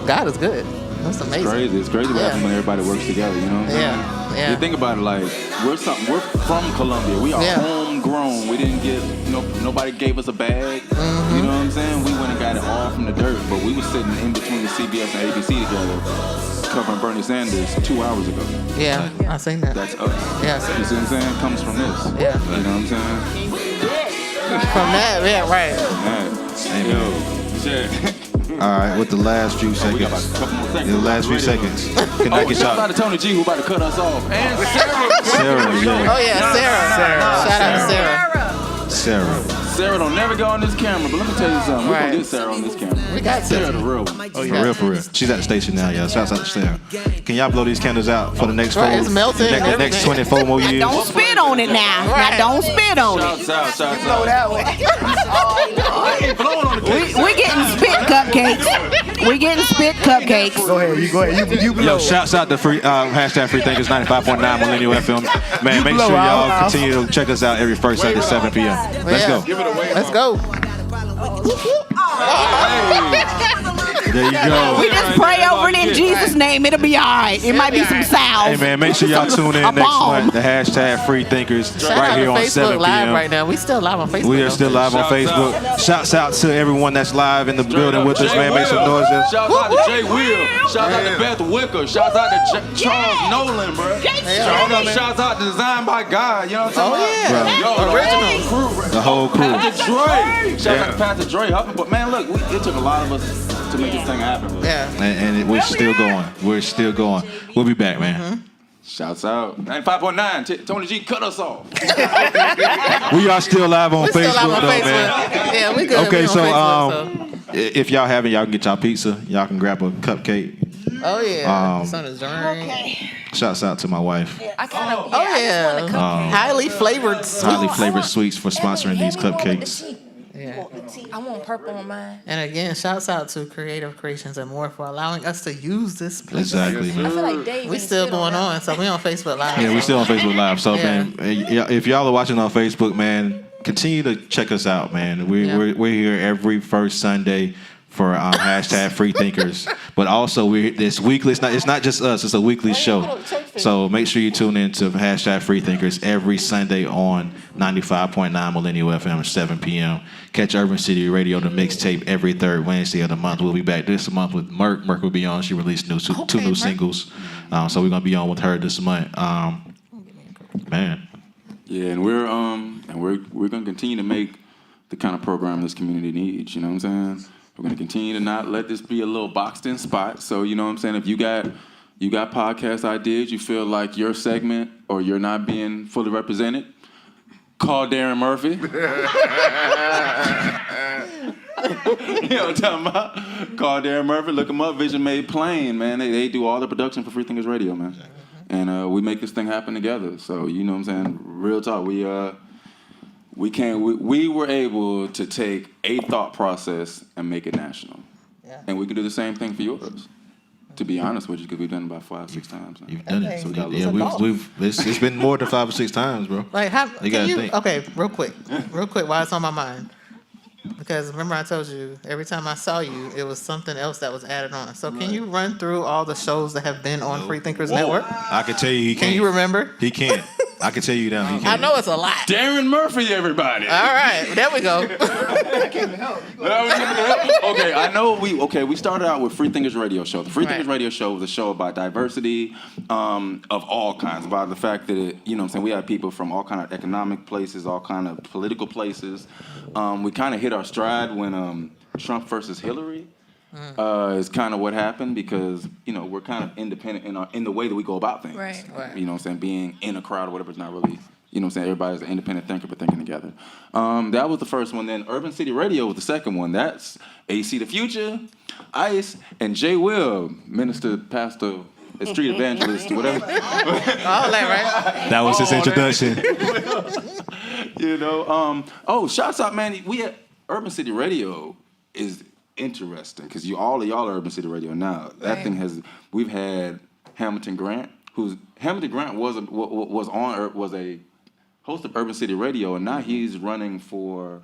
God is good. That's amazing.
It's crazy what happens when everybody works together, you know what I'm saying? You think about it, like, we're from Columbia. We are homegrown. We didn't get, nobody gave us a bag. You know what I'm saying? We went and got it all from the dirt, but we was sitting in between CBS and ABC together, covering Bernie Sanders 2 hours ago.
Yeah, I seen that.
That's us.
Yes.
You see what I'm saying? It comes from this.
Yeah.
You know what I'm saying?
From that, yeah, right.
Yo, shit.
All right, with the last few seconds.
We got about a couple more seconds.
The last few seconds. Can I get
shout out
y'all?
to Tony G who about to cut us off. And Sarah.
Sarah, yeah.
Oh yeah, Sarah. Shout out to Sarah.
Sarah.
Don't never go on this camera, but let me tell you something. We're gonna get Sarah on this camera.
We got
Sarah, the real one.
Oh, yeah. For real. She's at the station now, y'all. Shouts out to Sarah. Can y'all blow these candles out for the next
It's melting.
the next 24 more years?
Don't spit on it now. Now don't spit on it.
Shouts out.
Blow that way. We getting spit cupcakes. We getting spit cupcakes.
Go ahead. You go ahead. You blow.
Yo, shouts out to hashtag Freethinkers 95.9 Millennial FM. Man, make sure y'all continue to check us out every first Sunday 7 p.m. Let's go.
Let's go.
There you go.
We just pray over it in Jesus' name. It'll be all right. It might be some salve.
Hey man, make sure y'all tune in next month. The hashtag Freethinkers right here on 7
live
p.m.
right now. We still live on Facebook.
We are still live on Facebook. Shouts out to everyone that's live in the building with us, man. Make some noise.
Shouts out to Jay Will. Shouts out to Beth Wicker. Shouts out to Charles Nolan, bro. Shouts out to Designed by God. You know what I'm saying?
Oh yeah.
Original crew.
The whole crew.
Pastor Dre. Shout out to Pastor Dre. But man, look, it took a lot of us to make this thing happen. Bro.
Yeah.
And we're still going. We're still going. We'll be back, man.
Shouts out. 95.9. Tony G cut us off.
We are still live on Facebook,
still live on
though,
Facebook.
man.
Yeah, we good.
Okay,
We on
so
Facebook,
if y'all haven't, y'all can get y'all pizza. Y'all can grab a cupcake.
Oh yeah. Some is drink.
Shouts out to my wife.
Oh yeah. Highly flavored sweets.
Highly flavored sweets for sponsoring these cupcakes.
Yeah.
I want purple on mine.
And again, shouts out to Creative Creations and More for allowing us to use this place.
Exactly, man.
I feel like Dave
We still going on, so we on Facebook Live.
Yeah, we still on Facebook Live. So,
Yeah.
man, if y'all are watching on Facebook, man, continue to check us out, man. We're here every first Sunday for hashtag Freethinkers, but also this weekly. It's not just us; it's a weekly show. So make sure you tune in to hashtag Freethinkers every Sunday on 95.9 Millennial FM at 7 p.m. Catch Urban City Radio, the mixtape, every third Wednesday of the month. We'll be back this month with Merk. Merk will be on. She released two new singles, so we're gonna be on with her this month. Man.
Yeah, and we're gonna continue to make the kind of program this community needs. You know what I'm saying? We're gonna continue to not let this be a little boxed-in spot. So you know what I'm saying? If you got podcast ideas, you feel like your segment or you're not being fully represented, call Darren Murphy. You know what I'm talking about? Call Darren Murphy. Look him up. Vision Made Plain, man. They do all the production for Freethinkers Radio, man. And we make this thing happen together. So you know what I'm saying? Real talk. We were able to take a thought process and make it national. Yeah. And we can do the same thing for yours. To be honest with you, because we've done it about 5-6 times. Now.
You've done it.
So
It's been more than 5 or 6 times, bro.
Like how
you
can you?
think.
Okay, real quick, while it's on my mind. Because remember I told you, every time I saw you, it was something else that was added on. So can you run through all the shows that have been on Freethinkers Network?
I can tell you he can't.
Can you remember?
He can't. I can tell you now he can't.
I know it's a lot.
Darren Murphy, everybody.
All right, there we go.
Okay, I know we started out with Freethinkers Radio Show. The Freethinkers Radio Show was a show about diversity of all kinds, about the fact that you know what I'm saying, we have people from all kind of economic places, all kind of political places. We kind of hit our stride when Trump versus Hillary is kind of what happened, because you know we're kind of independent in the way that we go about things.
Right.
You know what I'm saying? Being in a crowd or whatever is not really, you know what I'm saying? Everybody's an independent thinker, but thinking together. That was the first one. Then Urban City Radio was the second one. That's AC the Future, Ice, and Jay Will, minister, pastor, street evangelist, whatever.
All that, right?
That was his introduction.
You know, shouts out, man. We at Urban City Radio is interesting because all of y'all are Urban City Radio now. That thing we've had Hamilton Grant, was a host of Urban City Radio, and now he's running for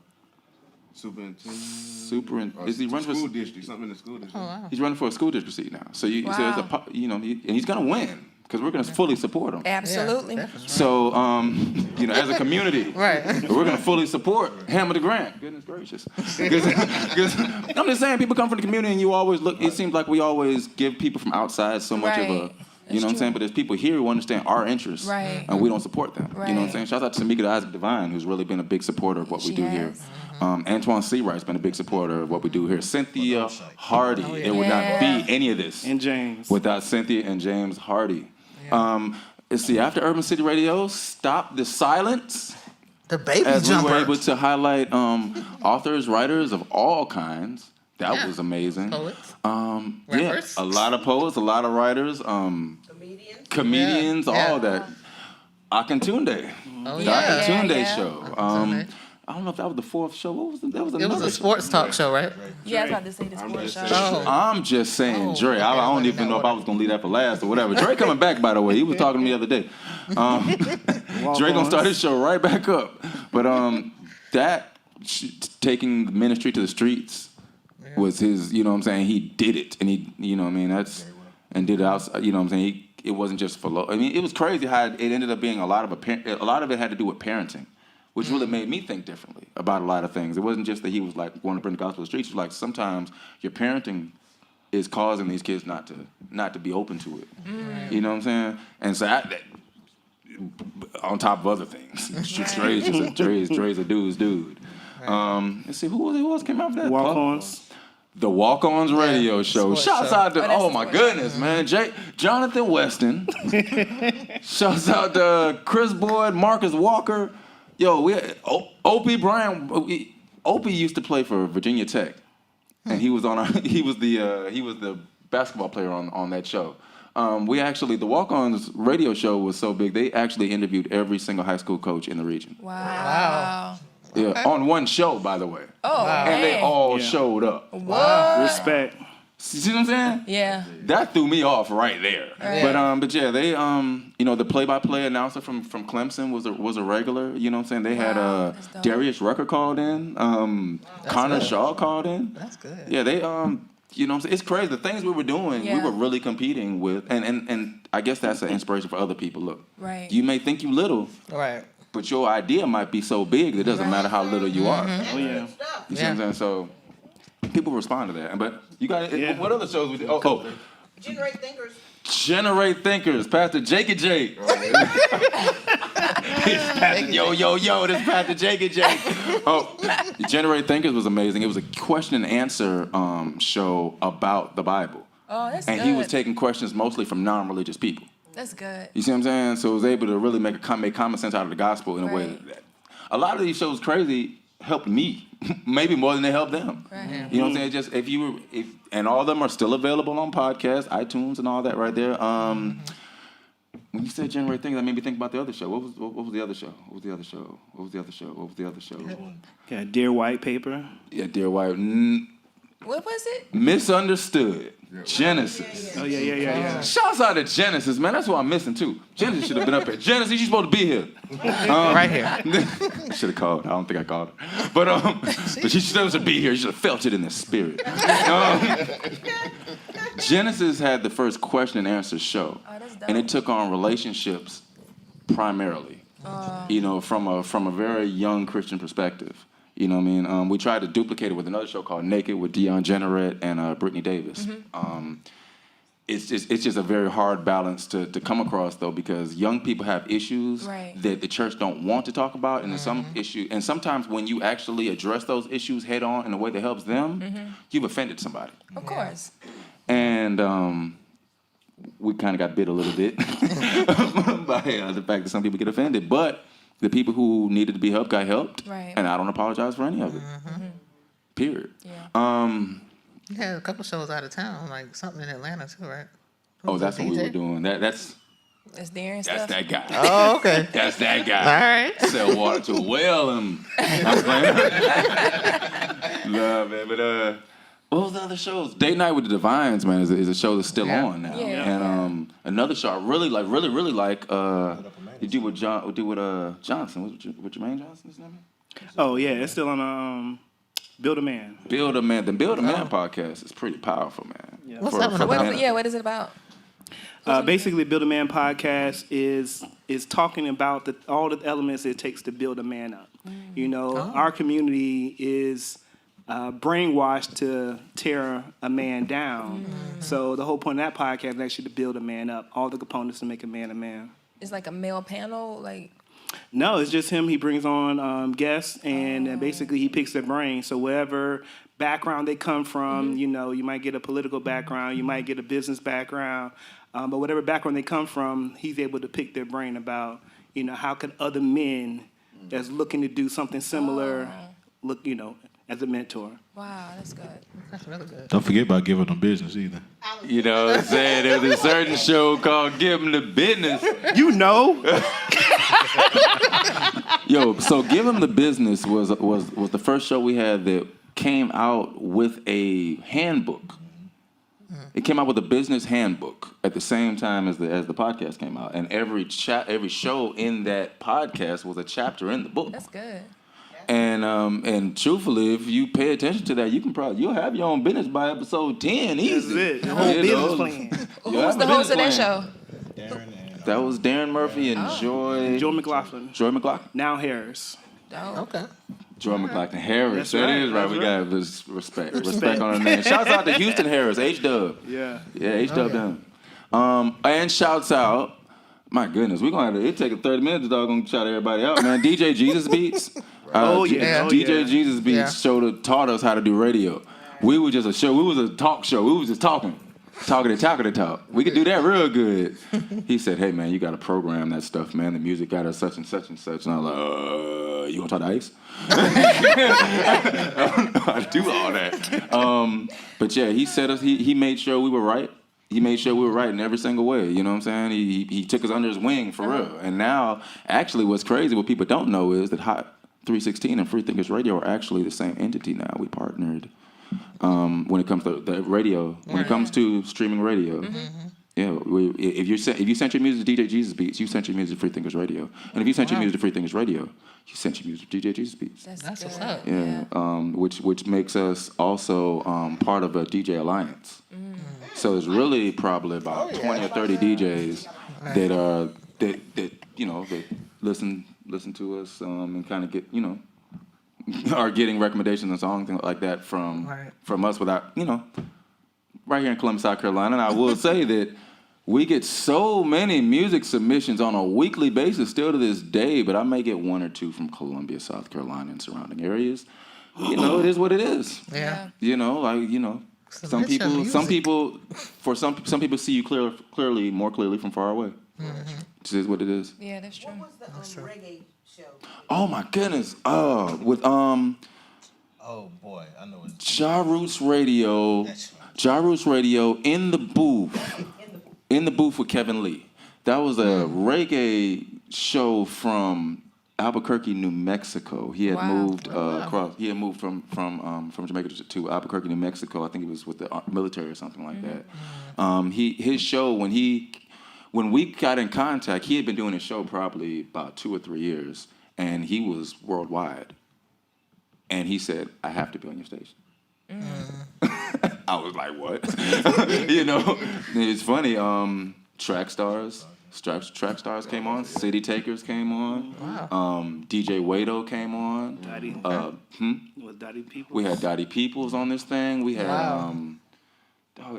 superintendent. Is he running for
school district? Something in the school district.
Oh, wow.
He's running for a school district seat now. So and he's gonna win. because we're going to fully support them.
Absolutely.
So, as a community,
right,
we're going to fully support Hammer the Grant. Goodness gracious. Because I'm just saying, people come from the community and you always look, it seems like we always give people from outside so much of a, you know what I'm saying? But there's people here who understand our interests, and we don't support them.
Right.
You know what I'm saying? Shout out to Tamika the Isaac Divine, who's really been a big supporter of what we do here. Antoine Seawright's been a big supporter of what we do here. Cynthia Hardy. There would not be any of this
and James
without Cynthia and James Hardy. Let's see, after Urban City Radio, Stop the Silence.
The baby
as
jumper.
we were able to highlight authors, writers of all kinds. That was amazing.
Poets.
Rappers. A lot of poets, a lot of writers, comedians, all that. Akintunde. The Akintunde show. I don't know if that was the fourth show. What was it? That was
It was a sports talk show, right?
Yeah, I was about to say the sports show.
I'm just saying, Dre. I don't even know if I was gonna leave that for last or whatever. Dre coming back, by the way. He was talking to me the other day. Dre gonna start his show right back up. But taking ministry to the streets was his. You know what I'm saying? He did it, and he, you know what I mean. And did it outside. You know what I'm saying? It wasn't just for. I mean, it was crazy how it ended up being a lot of it had to do with parenting, which really made me think differently about a lot of things. It wasn't just that he was like wanting to bring the gospel to the streets. It was like sometimes your parenting is causing these kids not to be open to it. You know what I'm saying? And so on top of other things, Dre's a dude's dude. Let's see who else came out of that.
Walk-ons.
The Walk-Ons radio show. Shouts out to my goodness, man, Jonathan Weston. Shouts out to Chris Boyd, Marcus Walker. Yo, we had Opie Bryan. Opie used to play for Virginia Tech, and he was the basketball player on that show. The Walk-Ons radio show was so big they actually interviewed every single high school coach in the region.
Wow.
Yeah, on one show, by the way.
Oh,
and they all showed up.
What?
Respect.
See what I'm saying?
Yeah.
That threw me off right there.
Right.
But yeah, they the play-by-play announcer from Clemson was a regular. You know what I'm saying? They had Darius Rucker called in. Connor Shaw called in.
That's good.
Yeah, they you know what I'm saying? It's crazy. The things we were doing, we were really competing with, and I guess that's an inspiration for other people. Look, you may think you little,
right?
But your idea might be so big that it doesn't matter how little you are.
Oh yeah.
You see what I'm saying? So people respond to that. But you got what other shows we did?
Generate Thinkers.
Generate Thinkers, Pastor Jake and Jake. Yo, this is Pastor Jake and Jake. Generate Thinkers was amazing. It was a question and answer show about the Bible.
Oh, that's
good. And he was taking questions mostly from non-religious people.
That's good.
You see what I'm saying? So it was able to really make common sense out of the gospel in a way that a lot of these shows helped me, maybe more than they helped them.
Right.
You know what I'm saying? Just and all of them are still available on podcasts, iTunes, and all that right there. When you said Generate Things, that made me think about the other show. What was the other show? What was the other show?
Okay, Dear White Paper.
Yeah, Dear White.
What was it?
Misunderstood. Genesis.
Oh, yeah.
Shouts out to Genesis, man. That's what I'm missing, too. Genesis should have been up here. Genesis, you supposed to be here.
Right here.
Should have called. I don't think I called her. But she should be here. You should have felt it in the spirit. Genesis had the first question and answer show.
Oh, that's dope.
And it took on relationships primarily. From a very young Christian perspective. You know what I mean? We tried to duplicate it with another show called Naked with Deion Jenneret and Brittany Davis. It's just a very hard balance to come across, though, because young people have issues that the church don't want to talk about, and sometimes when you actually address those issues head on in a way that helps them, you've offended somebody.
Of course.
And we kind of got bit a little bit by the fact that some people get offended, but the people who needed to be helped got helped, and I don't apologize for any of it. Period.
Yeah.
You had a couple shows out of town, like something in Atlanta too, right?
That's what we were doing. That's
Darren stuff?
that guy.
Oh, okay.
That's that guy.
All right.
Sell water to a well and I'm playing. Love it, but what was the other shows? Date Night with the Divines, man, is a show that's still on now.
Yeah.
And another show I really like, you do with Johnson. What's Jermaine Johnson's name?
Oh yeah, it's still on Build a Man.
Build a Man. The Build a Man podcast is pretty powerful, man.
Yeah.
What's that one about?
What is it about?
Basically, Build a Man podcast is talking about all the elements it takes to build a man up. You know, our community is brainwashed to tear a man down. So the whole point of that podcast is actually to build a man up. All the components to make a man a man.
It's like a male panel, like.
No, it's just him. He brings on guests, and basically he picks their brain. So whatever background they come from, you know, you might get a political background, you might get a business background, but whatever background they come from, he's able to pick their brain about, you know, how could other men that's looking to do something similar look, you know, as a mentor.
Wow, that's good. That's really good.
Don't forget about giving them business either.
You know what I'm saying? There's a certain show called Give 'Em the Business.
You know.
Yo, so Give 'Em the Business was the first show we had that came out with a handbook. It came out with a business handbook at the same time as the podcast came out, and every show in that podcast was a chapter in the book.
That's good.
And truthfully, if you pay attention to that, you'll have your own business by episode 10 easy.
That's it. The whole business plan.
Who was the host of that show?
That was Darren Murphy and Joy
McLaughlin.
Joy McLaughlin.
Now Harris.
Okay.
Joy McLaughlin Harris.
That's
That
right.
is right.
That's
We
right.
got this respect. Respect on her name. Shouts out to Houston Harris, H-Dub.
Yeah.
Yeah, H-Dub down. And shouts out, my goodness, we're going to have to, it take 30 minutes to doggone shout everybody out, man. DJ Jesus Beats. DJ Jesus Beats taught us how to do radio. We were just a show. We was a talk show. We was just talking to talk. We could do that real good. He said, hey, man, you got to program that stuff, man. The music got us such and such and such. And I was like, you want to talk to Ice? I don't know how to do all that. But yeah, he said he made sure we were right. He made sure we were right in every single way. You know what I'm saying? He took us under his wing for real. And now, actually, what's crazy, what people don't know is that Hot 316 and Freethinkers Radio are actually the same entity now. We partnered when it comes to the radio, when it comes to streaming radio. Yeah, if you sent your music to DJ Jesus Beats, you sent your music to Freethinkers Radio. And if you sent your music to Freethinkers Radio, you sent your music to DJ Jesus Beats.
That's what's up.
Yeah, which makes us also part of a DJ alliance. So there's really probably about 20 or 30 DJs that you know that listen to us and kind of get are getting recommendations and songs things like that from us without right here in Columbus, South Carolina. And I will say that we get so many music submissions on a weekly basis still to this day, but I may get one or two from Columbia, South Carolina and surrounding areas. It is what it is.
Yeah.
Some people see you clearly, more clearly from far away. This is what it is.
Yeah, that's true.
What was the reggae show?
Oh my goodness. With
Oh boy, I know it.
Ja Roots Radio. Ja Roots Radio in the booth. In the booth with Kevin Lee. That was a reggae show from Albuquerque, New Mexico. He had moved across. He had moved from Jamaica to Albuquerque, New Mexico. I think he was with the military or something like that. His show when we got in contact, he had been doing his show probably about 2 or 3 years, and he was worldwide. And he said, "I have to be on your station." I was like, "What?" It's funny. Track Stars came on. City Takers came on.
Wow.
DJ Wado came on.
Was Dottie Peoples?
We had Dottie Peoples on this thing. We had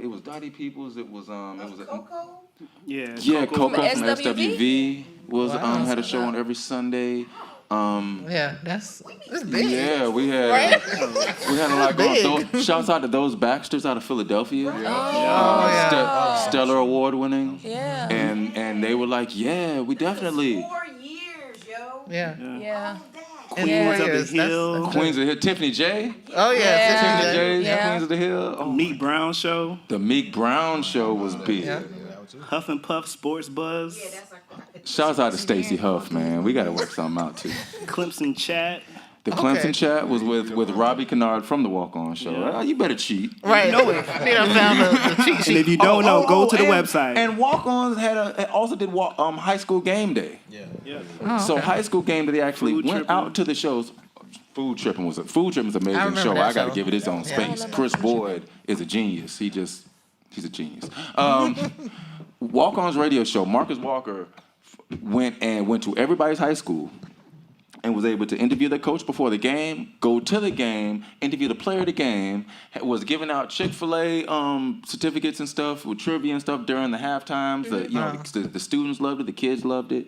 it was Dottie Peoples. It was
Coco?
Yeah,
Coco from
SWV?
SWV was had a show on every Sunday.
Yeah, that's big.
Yeah, we had a lot going on. Shouts out to those Baxters out of Philadelphia. Stellar Award winning.
Yeah.
And they were like, yeah, we definitely.
4 years, yo.
Yeah.
Queens of the Hill.
Queens of the Hill. Tiffany J.
Oh yeah,
Tiffany J.
Yeah.
Queens of the Hill. Oh.
Meek Brown Show.
The Meek Brown Show was big.
Yeah.
Huff and Puff Sports Buzz.
Shouts out to Stacey Huff, man. We got to work something out too.
Clemson Chat.
The Clemson Chat was with Robbie Kennard from the Walk On Show.
Yeah.
You better cheat.
Right.
You know it.
I found the cheat sheet.
And if you don't know, go to the website.
And Walk On also did High School Game Day.
Yeah.
So High School Game Day, they actually
Food
went
Trippin'.
out to the shows. Food Trippin' was an amazing
remember
show.
that
I got to
show.
give it its own space. Chris Boyd is a genius. He's a genius. Walk-On's radio show, Marcus Walker went to everybody's high school and was able to interview the coach before the game, go to the game, interview the player of the game, was giving out Chick-fil-A certificates and stuff with trivia and stuff during the halftimes. The students loved it, the kids loved it.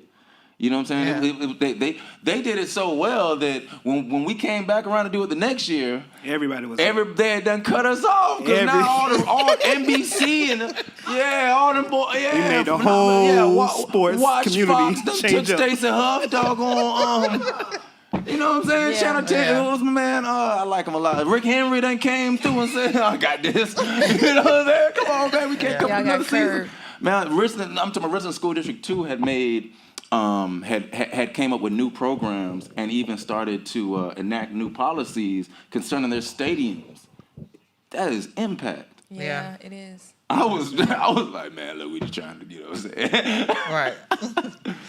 You know what I'm saying?
Yeah.
They did it so well that when we came back around to do it the next year,
everybody was
they had done cut us off because now all NBC and all them boys,
we made the whole sports community
Fox,
change
took
up.
Stacey Huff, doggone. You know what I'm saying?
Yeah,
Channel 10, who's my man? I like him a lot. Rick Henry done came through and said, I got this. You know what I'm saying? Come on, man, we can't come for another season. Man, Richland, I'm talking about Richland School District 2 had made. Had came up with new programs and even started to enact new policies concerning their stadiums. That is impact.
Yeah, it is.
I was like, man, look, we just trying to, you know what I'm saying?
Right.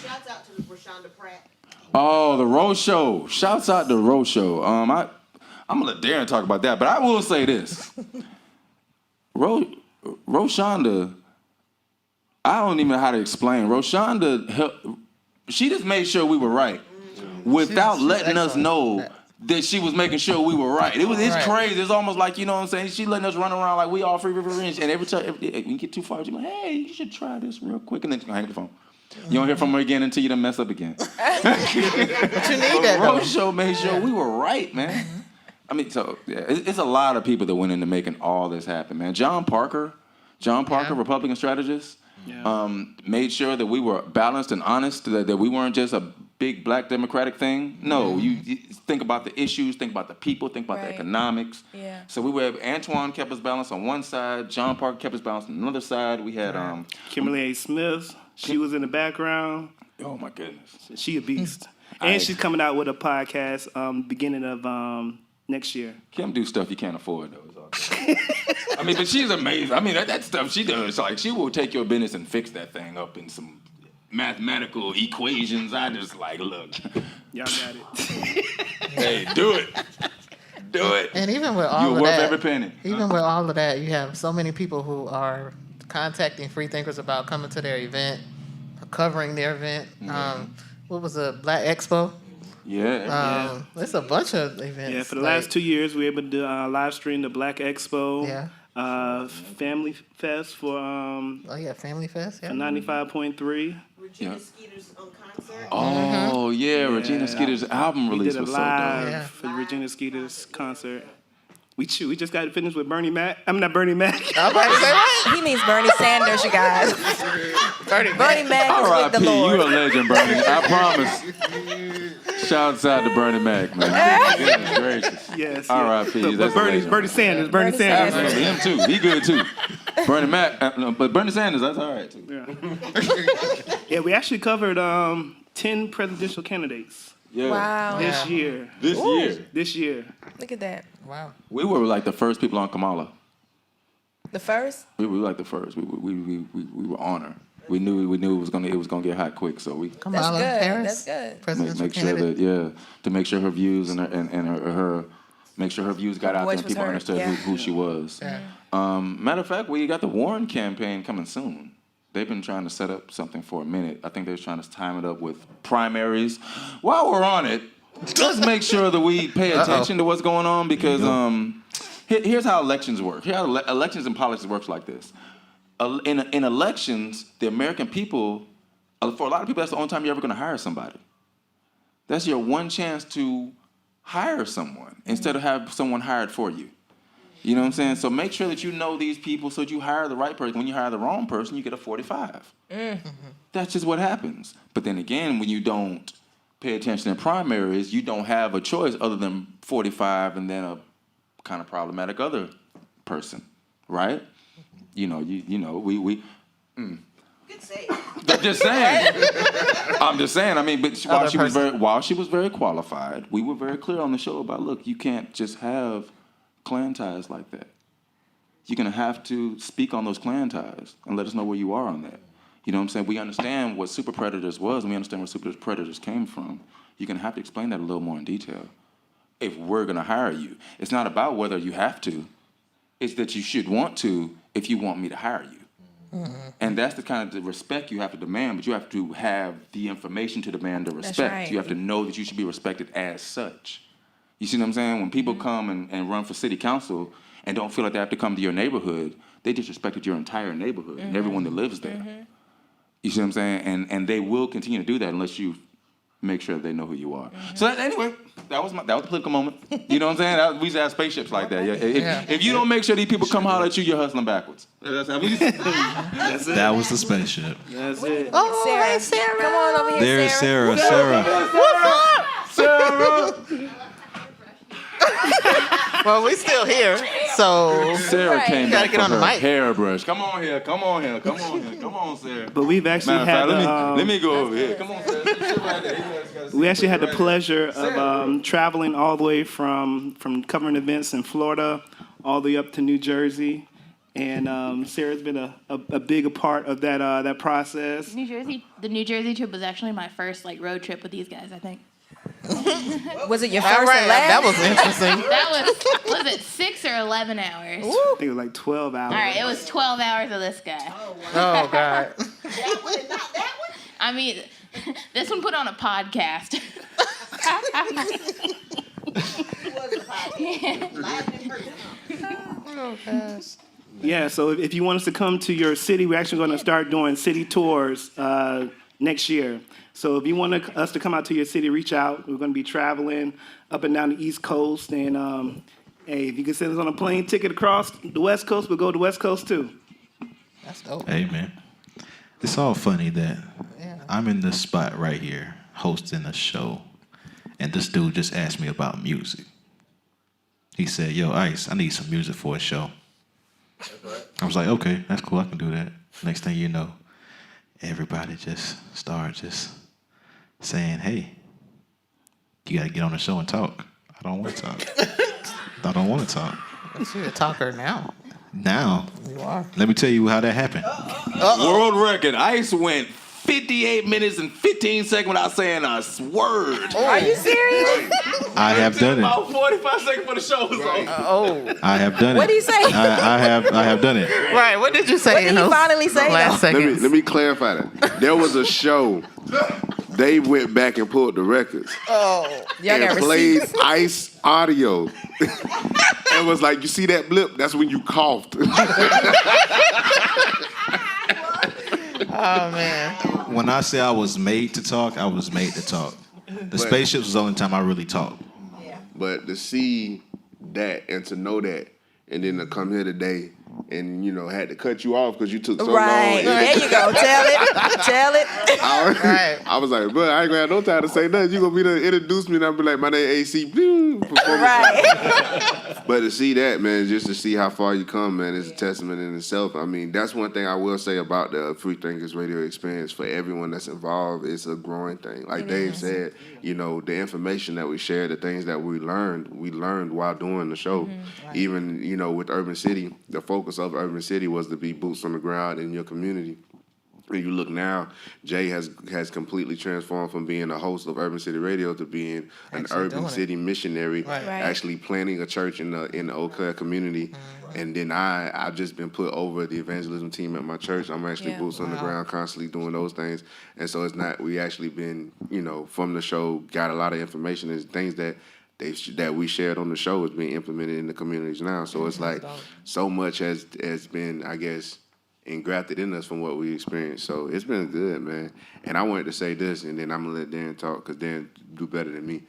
Shouts out to Rashonda Pratt.
Oh, the Rose Show. Shouts out to Rose Show. I'm gonna let Darren talk about that, but I will say this. Roshonda, I don't even know how to explain. Roshonda, she just made sure we were right without letting us know that she was making sure we were right. It's crazy. It's almost like, you know what I'm saying? She letting us run around like we all free river range. And every time we get too far, she's like, hey, you should try this real quick. And then she's gonna hang up the phone. You don't hear from her again until you done mess up again.
But you need that, though.
Rose Show made sure we were right, man. I mean, so yeah, it's a lot of people that went into making all this happen, man. John Parker, Republican strategist, made sure that we were balanced and honest, that we weren't just a big black Democratic thing. No, you think about the issues, think about the people, think about the economics.
Yeah.
So we were, Antoine kept us balanced on one side, John Parker kept us balanced on another side. We had
Kimberly A. Smith, she was in the background.
Oh my goodness.
She a beast. And she's coming out with a podcast beginning of next year.
Kim do stuff you can't afford, though. I mean, but she's amazing. I mean, that stuff she does, like, she will take your business and fix that thing up in some mathematical equations. I just like, look.
Y'all got it.
Hey, do it. Do it.
And even with all
You're
of
worth
that,
every penny.
Even with all of that, you have so many people who are contacting Freethinkers about coming to their event, covering their event. What was it, Black Expo?
Yeah.
It's a bunch of events.
Yeah, for the last 2 years, we were able to live stream the Black Expo.
Yeah.
Family Fest for
Family Fest. Yeah.
For 95.3.
Regina Skeeter's concert.
Oh, yeah, Regina Skeeter's album release was so dope.
We did a live for Regina Skeeter's concert. We just got finished with Bernie Mac. I'm not Bernie Mac.
He means Bernie Sanders, you guys. Bernie Mac is with the Lord.
You a legend, Bernie. I promise. Shouts out to Bernie Mac, man. Goodness gracious.
Yes.
R.I.P.
But Bernie Sanders. Bernie Sanders.
Him too. He good too. Bernie Mac, but Bernie Sanders, that's all right too.
Yeah, we actually covered 10 presidential candidates.
Yeah.
Wow.
This year.
Look at that. Wow.
We were like the first people on Kamala.
The first?
We were like the first. We were on her. We knew it was gonna get hot quick, so we
Kamala Harris.
That's good.
make sure that to make sure her views and her make sure her views got out there and people understood who she was.
Yeah.
Matter of fact, we got the Warren campaign coming soon. They've been trying to set up something for a minute. I think they're trying to time it up with primaries. While we're on it, let's make sure that we pay attention to what's going on because here's how elections work. Here's how elections and politics works like this. In elections, the American people, for a lot of people, that's the only time you're ever going to hire somebody. That's your one chance to hire someone instead of have someone hired for you. You know what I'm saying? So make sure that you know these people so that you hire the right person. When you hire the wrong person, you get a 45. That's just what happens. But then again, when you don't pay attention in primaries, you don't have a choice other than 45 and then a kind of problematic other person, right? We
Good save.
I'm just saying. I mean, but while she was very qualified, we were very clear on the show about, look, you can't just have clan ties like that. You're going to have to speak on those clan ties and let us know where you are on that. You know what I'm saying? We understand what super predators was and we understand where super predators came from. You're going to have to explain that a little more in detail if we're going to hire you. It's not about whether you have to. It's that you should want to if you want me to hire you. And that's the kind of the respect you have to demand, but you have to have the information to demand the respect.
right.
You have to know that you should be respected as such. You see what I'm saying? When people come and run for city council and don't feel like they have to come to your neighborhood, they disrespected your entire neighborhood and everyone that lives there. You see what I'm saying? And they will continue to do that unless you make sure they know who you are. So anyway, that was the political moment. You know what I'm saying? We used to have spaceships like that. If you don't make sure these people come holler at you, you're hustling backwards. That's how we used to.
That's it. That was the spaceship.
That's it.
Oh, hey, Sarah. Come on over here,
There's
Sarah.
Sarah.
What's up?
Sarah.
Well, we still here, so
Sarah came back
get on
for
the
her
mic.
hairbrush. Come on here. Come on, Sarah.
But we've actually
Matter of
had
fact, let me go over here. Come on, Sarah. Sit right there.
we actually had the pleasure of traveling all the way from covering events in Florida all the way up to New Jersey. And Sarah's been a big part of that process.
The New Jersey trip was actually my first road trip with these guys, I think.
Was it your
All
first
right,
and last?
that was interesting.
That was it 6 or 11 hours?
I think it was like 12 hours.
All right, it was 12 hours of this guy.
Oh, God.
That one and not that one?
I mean, this one put on a podcast.
It was a podcast. Live in person.
Oh, gosh.
Yeah, so if you want us to come to your city, we're actually going to start doing city tours next year. So if you want us to come out to your city, reach out. We're going to be traveling up and down the East Coast. And hey, if you can send us on a plane ticket across the West Coast, we'll go to the West Coast too.
That's dope.
Hey, man. It's all funny that I'm in this spot right here hosting a show, and this dude just asked me about music. He said, "Yo, Ice, I need some music for a show." I was like, "Okay, that's cool. I can do that." Next thing you know, everybody just started just saying, "Hey, you gotta get on the show and talk." I don't want to talk. I don't want to talk.
You're a talker now.
Now,
You are.
let me tell you how that happened.
World record. Ice went 58 minutes and 15 seconds without saying a word.
Are you serious?
I have done it.
About 45 seconds for the show was over.
Oh.
I have done it.
What did he say?
I have done it.
Right, what did you say
What did
in
he
those
finally say,
last
though?
seconds?
Let me clarify that. There was a show. They went back and pulled the records
Y'all
and
got
played
receipts?
Ice audio. And was like, you see that blip? That's when you coughed.
Oh, man.
When I say I was made to talk, I was made to talk. The spaceships was the only time I really talked.
But to see that and to know that, and then to come here today and, had to cut you off because you took so
Right.
long.
There you go. Tell it. Tell it.
I was like, bro, I ain't gonna have no time to say nothing. You gonna be there to introduce me and I'll be like, my name AC.
Right.
But to see that, man, just to see how far you come, man, is a testament in itself. I mean, that's one thing I will say about the Freethinkers radio experience for everyone that's involved. It's a growing thing. Like Dave said, the information that we share, the things that we learned while doing the show. Right. Even, with Urban City, the focus of Urban City was to be boots on the ground in your community. And you look now, Jay has completely transformed from being a host of Urban City Radio to being an urban city missionary, actually planting a church in the Eau Claire community. Mm-hmm. And then I've just been put over the evangelism team at my church. I'm actually boots on the ground, constantly doing those things. And so it's not, we actually been, from the show, got a lot of information and things that we shared on the show is being implemented in the communities now. So it's like so much has been, I guess, engrafted in us from what we experienced. So it's been good, man. And I wanted to say this, and then I'm going to let Dan talk because Dan do better than me.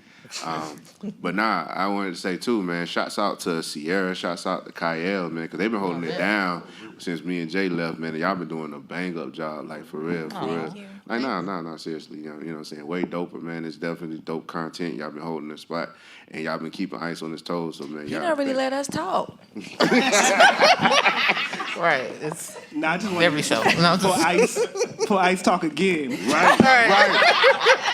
But I wanted to say too, man, shouts out to Sierra, shouts out to Kyle, man, because they've been holding it down since me and Jay left, man. And y'all been doing a bang-up job, like, for real, for real. Like, no, seriously, you know what I'm saying? Way doper, man. It's definitely dope content. Y'all been holding the spot, and y'all been keeping Ice on his toes, so, man.
You don't really let us talk.
Right. It's
I just
every show.
For Ice talk again. Right.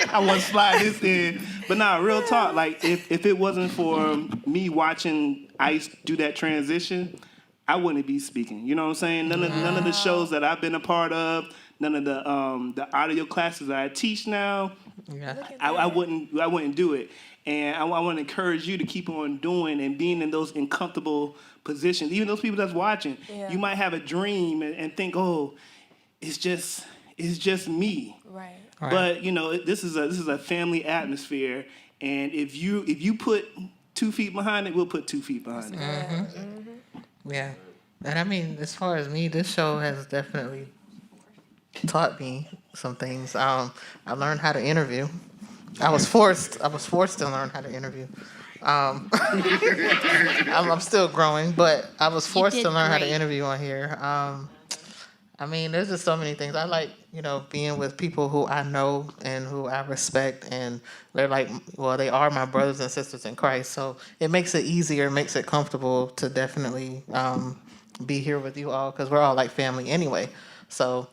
I want to slide this in. But real talk, like if it wasn't for me watching Ice do that transition, I wouldn't be speaking. You know what I'm saying? None of the shows that I've been a part of, none of the audio classes that I teach now.
Yeah.
I wouldn't do it. And I want to encourage you to keep on doing and being in those uncomfortable positions. Even those people that's watching, you might have a dream and think, oh, it's just me.
Right.
But this is a family atmosphere, and if you put 2 feet behind it, we'll put 2 feet behind it.
Yeah. And I mean, as far as me, this show has definitely taught me some things. I learned how to interview. I was forced to learn how to interview. I'm still growing, but I was forced to learn how to interview on here. I mean, there's just so many things. I like, being with people who I know and who I respect, and they're they are my brothers and sisters in Christ. So it makes it easier, makes it comfortable to definitely be here with you all, because we're all like family anyway. So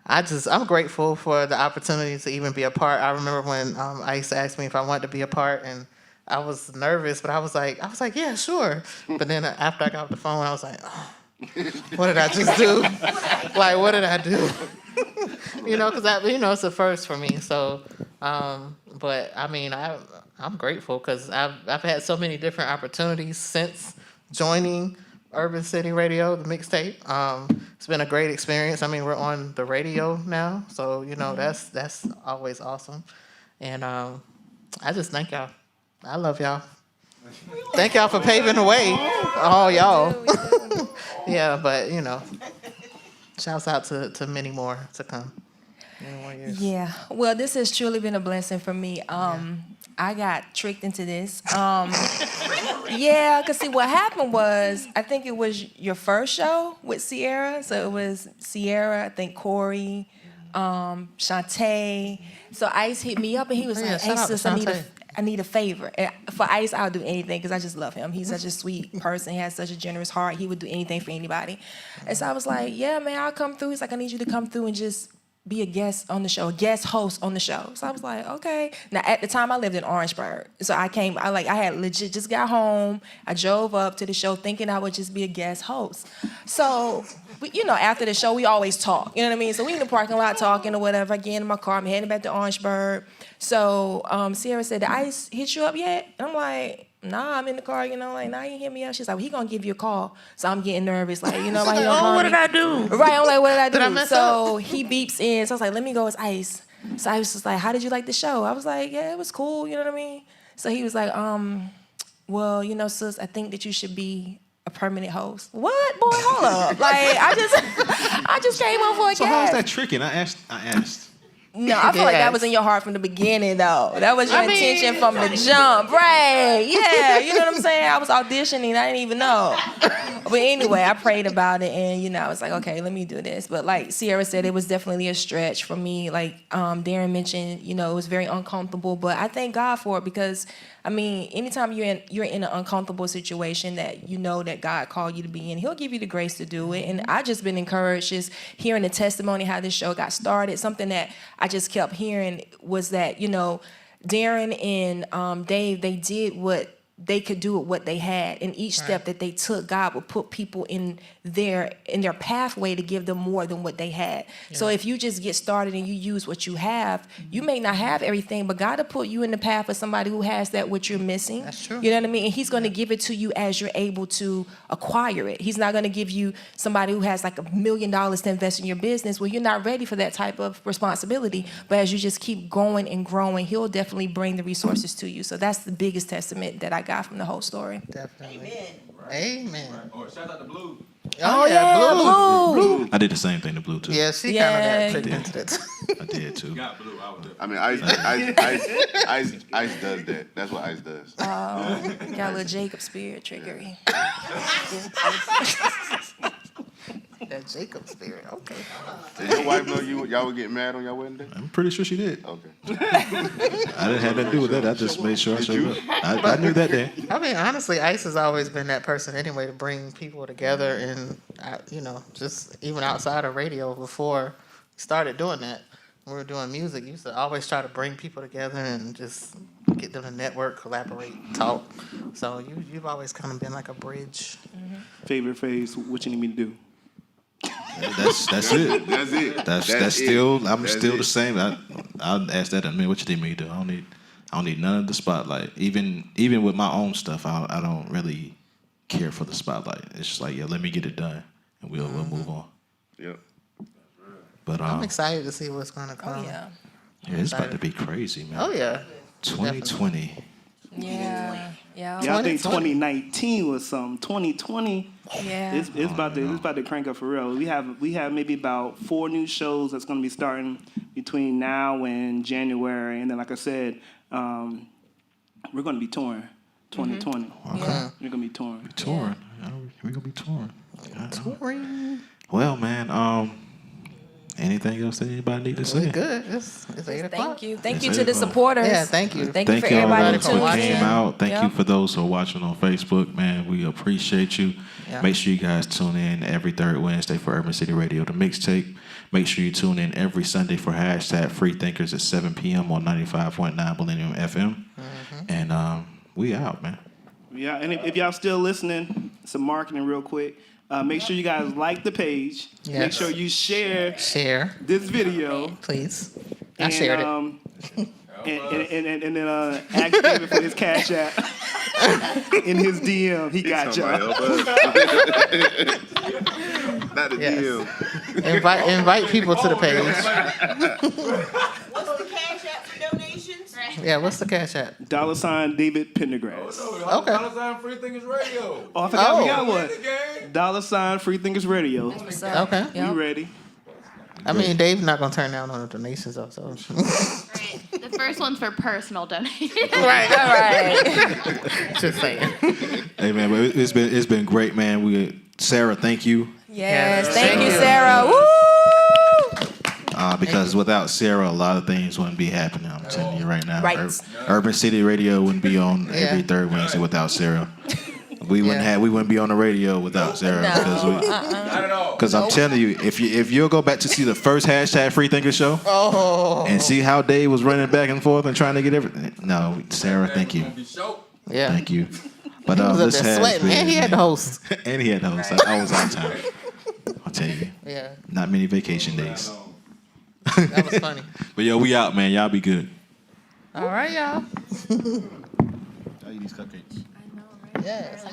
I'm grateful for the opportunity to even be a part. I remember when Ice asked me if I wanted to be a part, and I was nervous, but I was like, yeah, sure. But then after I got off the phone, I was like, oh, what did I just do? What did I do? Because it's a first for me. So, but I mean, I'm grateful because I've had so many different opportunities since joining Urban City Radio, the mixtape. It's been a great experience. I mean, we're on the radio now, so that's always awesome. And I just thank y'all. I love y'all. Thank y'all for paving the way, all y'all. Yeah, but shouts out to many more to come. Many more years.
Yeah. Well, this has truly been a blessing for me. I got tricked into this. Yeah, because see, what happened was, I think it was your first show with Sierra. So it was Sierra, I think Corey, Shantae. So Ice hit me up and he was like, hey, sis, I need a favor. And for Ice, I'll do anything because I just love him. He's such a sweet person. He has such a generous heart. He would do anything for anybody. And so I was like, yeah, man, I'll come through. He's like, I need you to come through and just be a guest on the show, a guest host on the show. So I was like, okay. Now, at the time, I lived in Orangeburg. So I had legit just got home. I drove up to the show thinking I would just be a guest host. So, after the show, we always talk. You know what I mean? So we in the parking lot talking or whatever. I get in my car. I'm heading back to Orangeburg. So Sierra said, did Ice hit you up yet? And I'm like, nah, I'm in the car, nah, he didn't hit me up. She's like, well, he gonna give you a call. So I'm getting nervous, why he don't call me?
What did I do?
Right, I'm like, what did I do?
Did I mess up?
He beeps in. So I was like, let me go, it's Ice. So I was just like, how did you like the show? I was like, yeah, it was cool, you know what I mean? So he was like, well, sis, I think that you should be a permanent host. What? Boy, hold up. I just came on for a
So
guest.
how is that tricking? I asked.
No, I feel like that was in your heart from the beginning, though. That was your intention from the jump, right? Yeah, you know what I'm saying? I was auditioning, I didn't even know. But anyway, I prayed about it, and I was like, okay, let me do this. But like Sierra said, it was definitely a stretch for me. Like Darren mentioned, it was very uncomfortable, but I thank God for it because, I mean, anytime you're in an uncomfortable situation that that God called you to be in, He'll give you the grace to do it. And I just been encouraged just hearing the testimony how this show got started. Something that I just kept hearing was that Darren and Dave, they did what they could do with what they had, and each step that they took, God would put people in their pathway to give them more than what they had. Yeah. So if you just get started and you use what you have, you may not have everything, but God will put you in the path of somebody who has that what you're missing.
That's true.
You know what I mean? And He's going to give it to you as you're able to acquire it. He's not going to give you somebody who has like $1 million to invest in your business. Well, you're not ready for that type of responsibility. But as you just keep growing and growing, He'll definitely bring the resources to you. So that's the biggest testament that I got from the whole story.
Definitely. Amen.
Or shout out to Blue.
Oh yeah, Blue.
I did the same thing to Blue too.
Yeah, she kind of got tricked into it.
I did too.
I mean, Ice does that. That's what Ice does.
Got a little Jacob spirit trickery.
That Jacob spirit, okay.
Did your wife know y'all would get mad on your wedding day?
I'm pretty sure she did.
Okay.
I didn't have nothing to do with that. I just made sure I showed up. I knew that day.
I mean, honestly, Ice has always been that person anyway to bring people together, and just even outside of radio before we started doing that. When we were doing music, you used to always try to bring people together and just get them to network, collaborate, talk. So you've always kind of been like a bridge.
Favorite phase, what you need me to do?
That's it.
That's it.
That's still. I'm still the same. I'll ask that. I mean, what you need me to do? I don't need none of the spotlight. Even with my own stuff, I don't really care for the spotlight. It's just like, yeah, let me get it done, and we'll move on.
Yep.
But
I'm excited to see what's gonna come.
Oh, yeah.
Yeah, it's about to be crazy, man.
Oh yeah.
2020.
Yeah. Yeah.
Yeah, I think 2019 was something. 2020.
Yeah.
It's about to crank up for real. We have maybe about 4 new shows that's going to be starting between now and January, and then like I said, we're going to be touring 2020.
Okay.
Yeah.
We're going to be touring.
Touring. We're gonna be touring.
Touring.
Well, man. Anything else that anybody need to say?
We're good. It's 8 o'clock.
Thank you. Thank you
It's
to
8
the
o'clock.
supporters.
Yeah, thank you.
Thank you for
you
everybody
who
who
came out. Thank
Yeah.
you for those who are watching on Facebook, man. We appreciate you.
Yeah.
Make sure you guys tune in every third Wednesday for Urban City Radio, the mixtape. Make sure you tune in every Sunday for hashtag Freethinkers at 7 p.m. on 95.9 Millennium FM. And we out, man.
Yeah, and if y'all still listening, some marketing real quick. Make sure you guys like the page.
Yes.
Make sure you share this video.
Please. I shared it.
And then ask David for his cash app in his DM. He got y'all.
Not the
Yes. Invite people to the page.
What's the cash app for donations?
Yeah, what's the cash app?
$ David Pendergrass.
Okay.
$ Freethinkers Radio.
Oh, I forgot we got one. $ Freethinkers Radio.
Okay.
You ready?
I mean, Dave's not gonna turn down on the donations, though. So.
The first one's for personal donations.
Right. All right. Just saying.
Hey, man, but it's been great, man. Sarah, thank you.
Yes. Thank you, Sarah. Woo!
Because without Sarah, a lot of things wouldn't be happening. I'm telling you right now.
Right.
Urban City Radio wouldn't be on every third Wednesday without Sarah. We wouldn't be on the radio without Sarah. Because I'm telling you, if you'll go back to see the first hashtag Freethinkers show and see how Dave was running back and forth and trying to get everything. No, Sarah, thank you.
Yeah.
Thank you. But
He was up
this
there
has
sweating,
been,
and he had the host.
and he had the host. I was on time. I'll tell you.
Yeah.
Not many vacation days.
That was funny.
But yo, we out, man. Y'all be good.
All right, y'all.
I eat these cupcakes.
Yes.